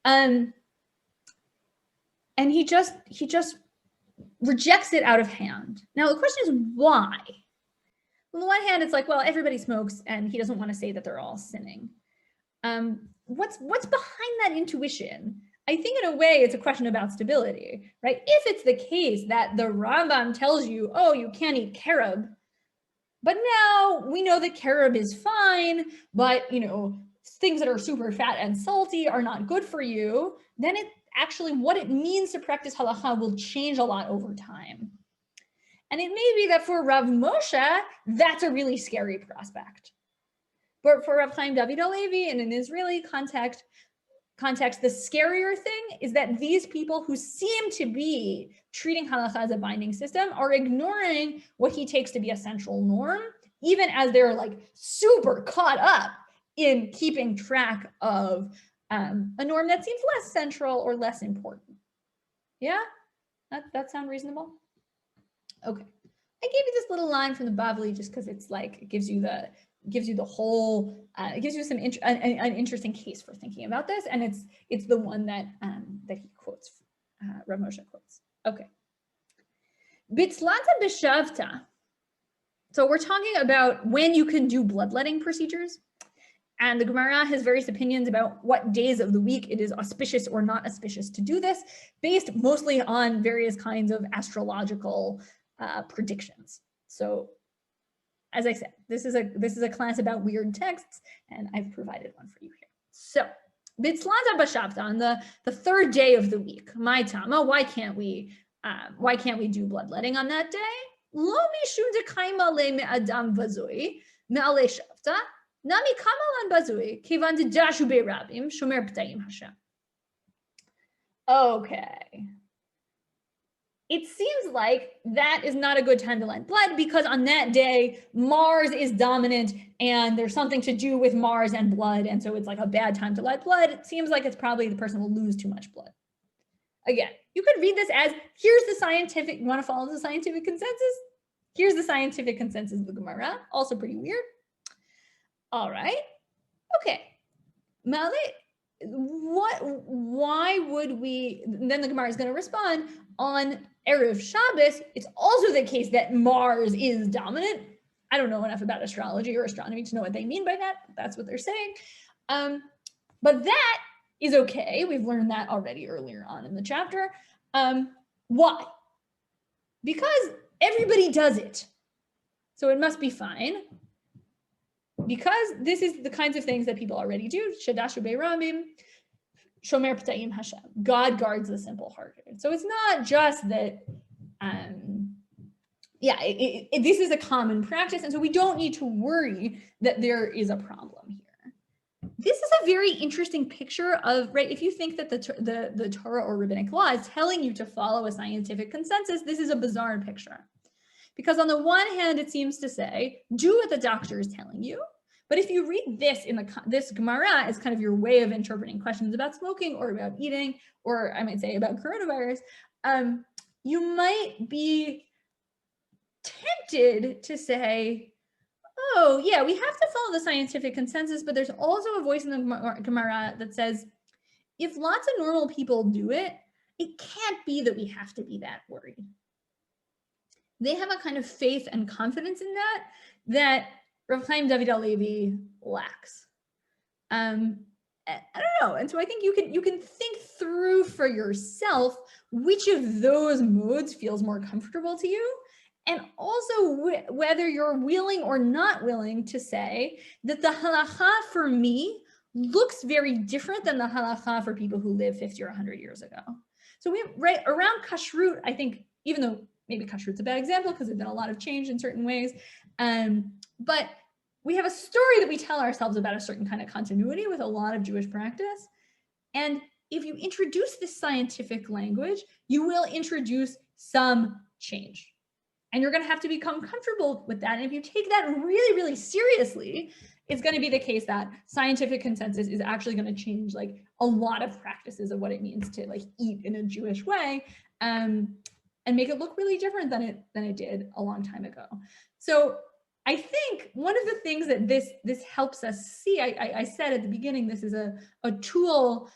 S2: And he just rejects it out of hand. Now the question is why? On the one hand, it's like, well, everybody smokes and he doesn't want to say that they're all sinning. What's behind that intuition? I think in a way it's a question about stability, right? If it's the case that the Rambam tells you, oh, you can't eat carob, but now we know that carob is fine, but things that are super fat and salty are not good for you, then it actually, what it means to practice halakhah will change a lot over time. And it may be that for Rav Moshe, that's a really scary prospect. But for Rav Chaim David HaLevi, in an Israeli context, the scarier thing is that these people who seem to be treating halakhah as a binding system are ignoring what he takes to be a central norm, even as they're like super caught up in keeping track of a norm that seems less central or less important. Yeah, that sound reasonable? Okay, I gave you this little line from the Bavli just because it's like it gives you the whole, it gives you some an interesting case for thinking about this, and it's the one that he quotes, Rav Moshe quotes. Okay, Bitzlata b'shavta. So we're talking about when you can do bloodletting procedures, and the Gemara has various opinions about what days of the week it is auspicious or not auspicious to do this, based mostly on various kinds of astrological predictions. So, as I said, this is a class about weird texts, and I've provided one for you here. So, Bitzlata b'shavta, on the third day of the week, my tama, why can't we do bloodletting on that day? Lo mishum dekaima le me'adam vazui me'ale shavta nami kamalan bazui kivan dedashu be'rabim shomer p'tayim Hashem. Okay. It seems like that is not a good time to let blood because on that day, Mars is dominant and there's something to do with Mars and blood. And so it's like a bad time to let blood. It seems like it's probably the person will lose too much blood. Again, you could read this as, here's the scientific, you want to follow the scientific consensus? Here's the scientific consensus of the Gemara. Also pretty weird. All right. Okay. Male, why would we, then the Gemara is going to respond on Erev Shabbos, it's also the case that Mars is dominant. I don't know enough about astrology or astronomy to know what they mean by that. That's what they're saying. But that is okay. We've learned that already earlier on in the chapter. Why? Because everybody does it. So it must be fine. Because this is the kinds of things that people already do. Shadashu Be'ramim. Shomer P'tayim Hashem. God guards the simple-hearted. So it's not just that, this is a common practice, and so we don't need to worry that there is a problem here. This is a very interesting picture of, right, if you think that the Torah or rabbinic law is telling you to follow a scientific consensus, this is a bizarre picture. Because on the one hand, it seems to say, do what the doctor is telling you. But if you read this this Gemara as kind of your way of interpreting questions about smoking or about eating, or I might say about coronavirus, you might be tempted to say, oh yeah, we have to follow the scientific consensus, but there's also a voice in the Gemara that says, if lots of normal people do it, it can't be that we have to be that worried. They have a kind of faith and confidence in that Rav Chaim David HaLevi lacks. I don't know, and so I think you can think through for yourself which of those modes feels more comfortable to you, and also whether you're willing or not willing to say that the halakhah for me looks very different than the halakhah for people who live 50 or 100 years ago. So right around kashrut, I think, even though maybe kashrut's a bad example because there's been a lot of change in certain ways, but we have a story that we tell ourselves about a certain kind of continuity with a lot of Jewish practice. And if you introduce this scientific language, you will introduce some change. And you're going to have to become comfortable with that. And if you take that really, really seriously, it's going to be the case that scientific consensus is actually going to change like a lot of practices of what it means to like eat in a Jewish way, and make it look really different than it did a long time ago. So I think one of the things that this helps us see, I said at the beginning, this is a tool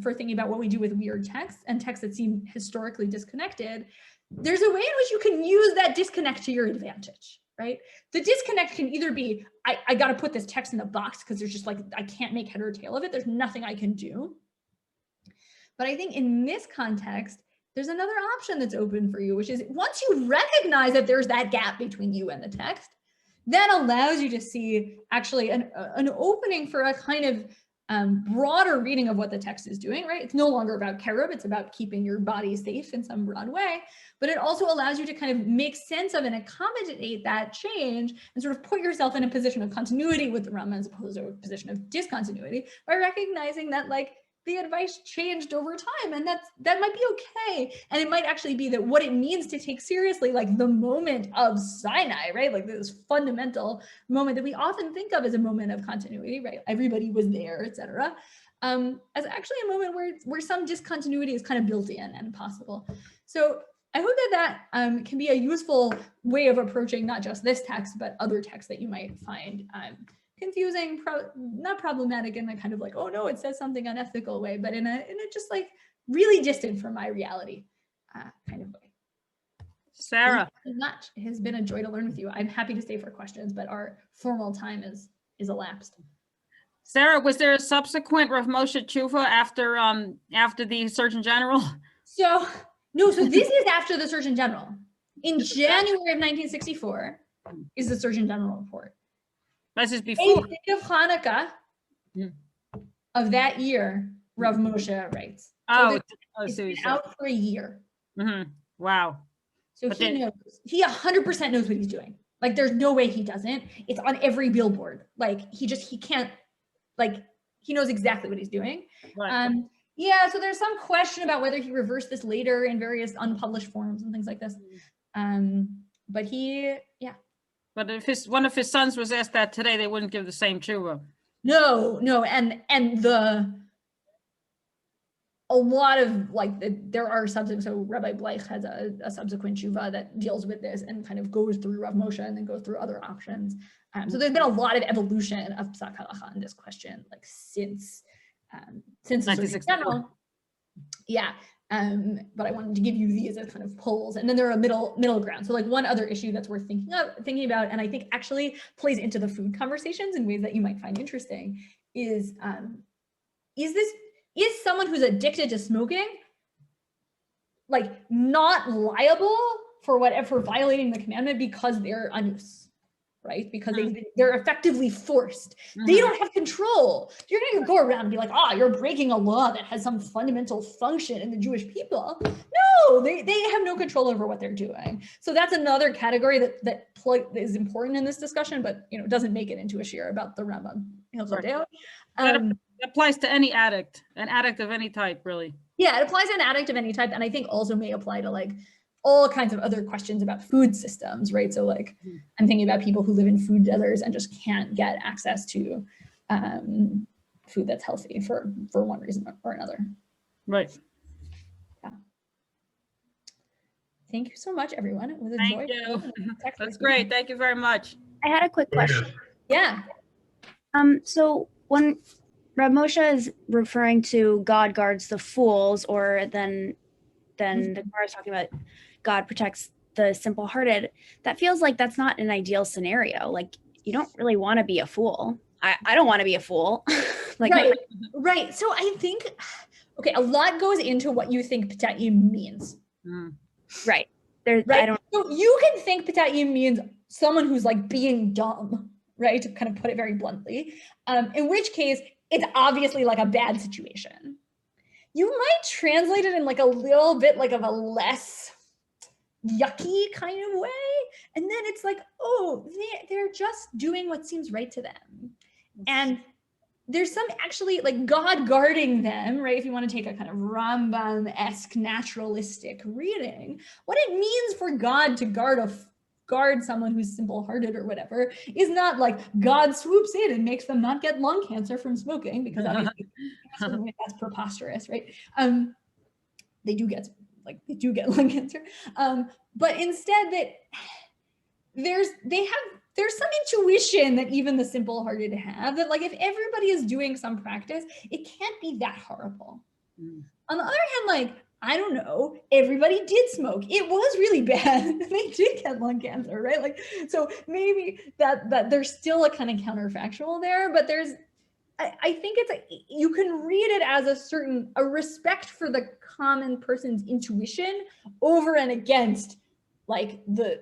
S2: for thinking about what we do with weird texts and texts that seem historically disconnected. There's a way in which you can use that disconnect to your advantage. Right? The disconnect can either be, I got to put this text in a box because there's just like, I can't make head or tail of it. There's nothing I can do. But I think in this context, there's another option that's open for you, which is once you recognize that there's that gap between you and the text, that allows you to see actually an opening for a kind of broader reading of what the text is doing, right? It's no longer about cherub, it's about keeping your body safe in some broad way, but it also allows you to kind of make sense of and accommodate that change and sort of put yourself in a position of continuity with the Rambam as opposed to a position of discontinuity by recognizing that like the advice changed over time, and that might be okay. And it might actually be that what it means to take seriously like the moment of Sinai, right? Like this fundamental moment that we often think of as a moment of continuity, right? Everybody was there, etc. As actually a moment where some discontinuity is kind of built in and possible. So I hope that can be a useful way of approaching not just this text, but other texts that you might find confusing, not problematic in a kind of like, oh no, it says something unethical way, but in a just like really distant from my reality kind of way.
S5: Sarah.
S2: Thank you so much. It has been a joy to learn with you. I'm happy to stay for questions, but our formal time is elapsed.
S5: Sarah, was there a subsequent Rav Moshe Tshuva after the Surgeon General?
S2: So no, so this is after the Surgeon General. In January of 1964 is the Surgeon General report.
S5: This is before.
S2: A day of Hanukkah of that year, Rav Moshe writes. So it's been out for a year.
S5: Wow.
S2: So he 100% knows what he's doing. Like there's no way he doesn't. It's on every billboard. Like he can't, like he knows exactly what he's doing.
S5: Right.
S2: Yeah, so there's some question about whether he reversed this later in various unpublished forms and things like this. But
S5: But if one of his sons was asked that today, they wouldn't give the same tshuva.
S2: No, and a lot of like there are subsequent. So Rabbi Bleich has a subsequent tshuva that deals with this and kind of goes through Rav Moshe and then goes through other options. So there's been a lot of evolution of Psak Halacha in this question, like since the Surgeon General. Yeah. But I wanted to give you these as kind of polls, and then there are a middle ground. So like one other issue that's worth thinking about, and I think actually plays into the food conversations in ways that you might find interesting, is someone who's addicted to smoking like not liable for violating the commandment because they're anus, right? Because they're effectively forced. They don't have control. You're going to go around and be like, you're breaking a law that has some fundamental function in the Jewish people. No, they have no control over what they're doing. So that's another category that is important in this discussion, but doesn't make it into a shir about the Rambam.
S5: That applies to any addict, an addict of any type, really.
S2: Yeah, it applies to an addict of any type, and I think also may apply to like all kinds of other questions about food systems, right? So like I'm thinking about people who live in food deserts and just can't get access to food that's healthy for one reason or another.
S5: Right.
S2: Yeah. Thank you so much, everyone. It was a joy.
S5: Thank you. That's great. Thank you very much.
S7: I had a quick question.
S2: Yeah.
S7: So when Rav Moshe is referring to God guards the fools, or then the Gemara is talking about God protects the simple-hearted, that feels like that's not an ideal scenario. Like you don't really want to be a fool. I don't want to be a fool. Like
S2: right. So I think, okay, a lot goes into what you think Patayim means.
S7: Right.
S2: Right. So you can think Patayim means someone who's like being dumb, right? To kind of put it very bluntly. In which case, it's obviously like a bad situation. You might translate it in like a little bit like of a less yucky kind of way. And then it's like, oh, they're just doing what seems right to them. And there's some actually like God guarding them, right? If you want to take a kind of Rambam-esque naturalistic reading, what it means for God to guard someone who's simple-hearted or whatever is not like God swoops in and makes them not get lung cancer from smoking, because obviously that's preposterous, right? They do get lung cancer, but instead that there's some intuition that even the simple-hearted have, that like if everybody is doing some practice, it can't be that horrible. On the other hand, like, I don't know, everybody did smoke. It was really bad. They did get lung cancer, right? Like, so maybe that there's still a kind of counterfactual there, but I think you can read it as a respect for the common person's intuition over and against like the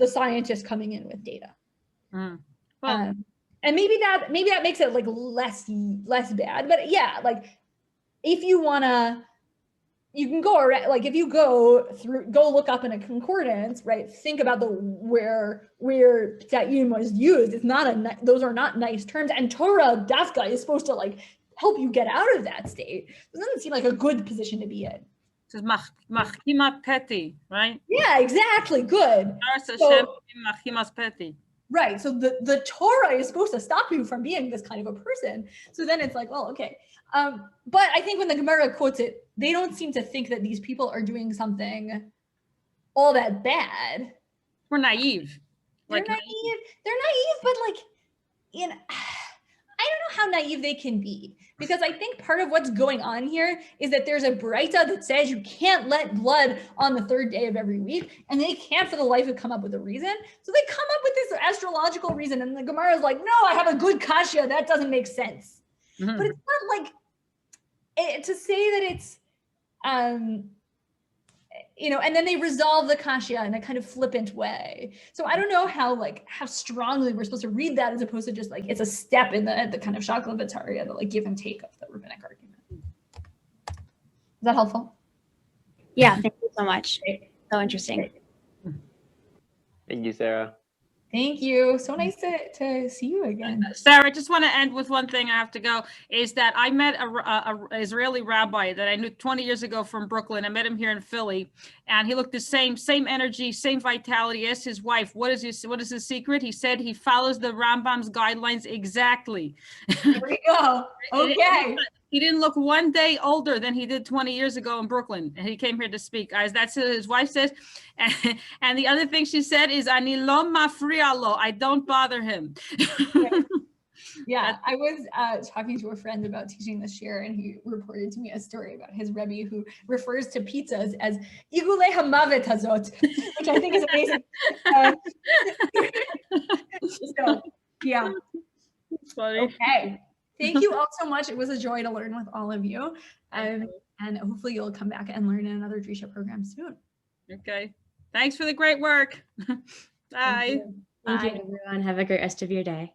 S2: scientist coming in with data. Well, and maybe that makes it like less bad, but yeah, like if you wanna, you can go around, like if you go look up in a concordance, right? Think about where p'ta'im was used. It's not those are not nice terms, and Torah dafka is supposed to like help you get out of that state. It doesn't seem like a good position to be in.
S5: It says machkimat peti, right?
S2: Yeah, exactly. Good. Right. So the Torah is supposed to stop you from being this kind of a person. So then it's like, well, okay. But I think when the Gemara quotes it, they don't seem to think that these people are doing something all that bad.
S5: We're naive.
S2: They're naive. They're naive, but like, I don't know how naive they can be, because I think part of what's going on here is that there's a braita that says you can't let blood on the third day of every week, and they can't for the life of come up with a reason. So they come up with this astrological reason, and the Gemara is like, no, I have a good kasha. That doesn't make sense. Mm-hmm. But it's not like to say that it's, and then they resolve the kasha in a kind of flippant way. So I don't know how strongly we're supposed to read that, as opposed to just like it's a step in the kind of shaklavataria, the like give and take of the rabbinic argument. Is that helpful?
S7: Yeah, thank you so much. So interesting.
S3: Thank you, Sarah.
S2: Thank you. So nice to see you again.
S5: Sarah, I just want to end with one thing. I have to go. Is that I met a Israeli rabbi that I knew 20 years ago from Brooklyn. I met him here in Philly, and he looked the same energy, same vitality as his wife. What is his secret? He said he follows the Rambam's guidelines exactly.
S2: There we go. Okay.
S5: He didn't look one day older than he did 20 years ago in Brooklyn. And he came here to speak. Guys, that's what his wife says. And the other thing she said is, Ani lo mafriya lo. I don't bother him.
S2: Yeah, I was talking to a friend about teaching this year, and he reported to me a story about his Rebbe who refers to pizzas as igule hamavet hazot, which I think is amazing. So, yeah.
S5: Funny.
S2: Okay. Thank you all so much. It was a joy to learn with all of you. And hopefully you'll come back and learn in another Drisha program soon.
S5: Okay. Thanks for the great work. Bye.
S1: Thank you, everyone. Have a great rest of your day.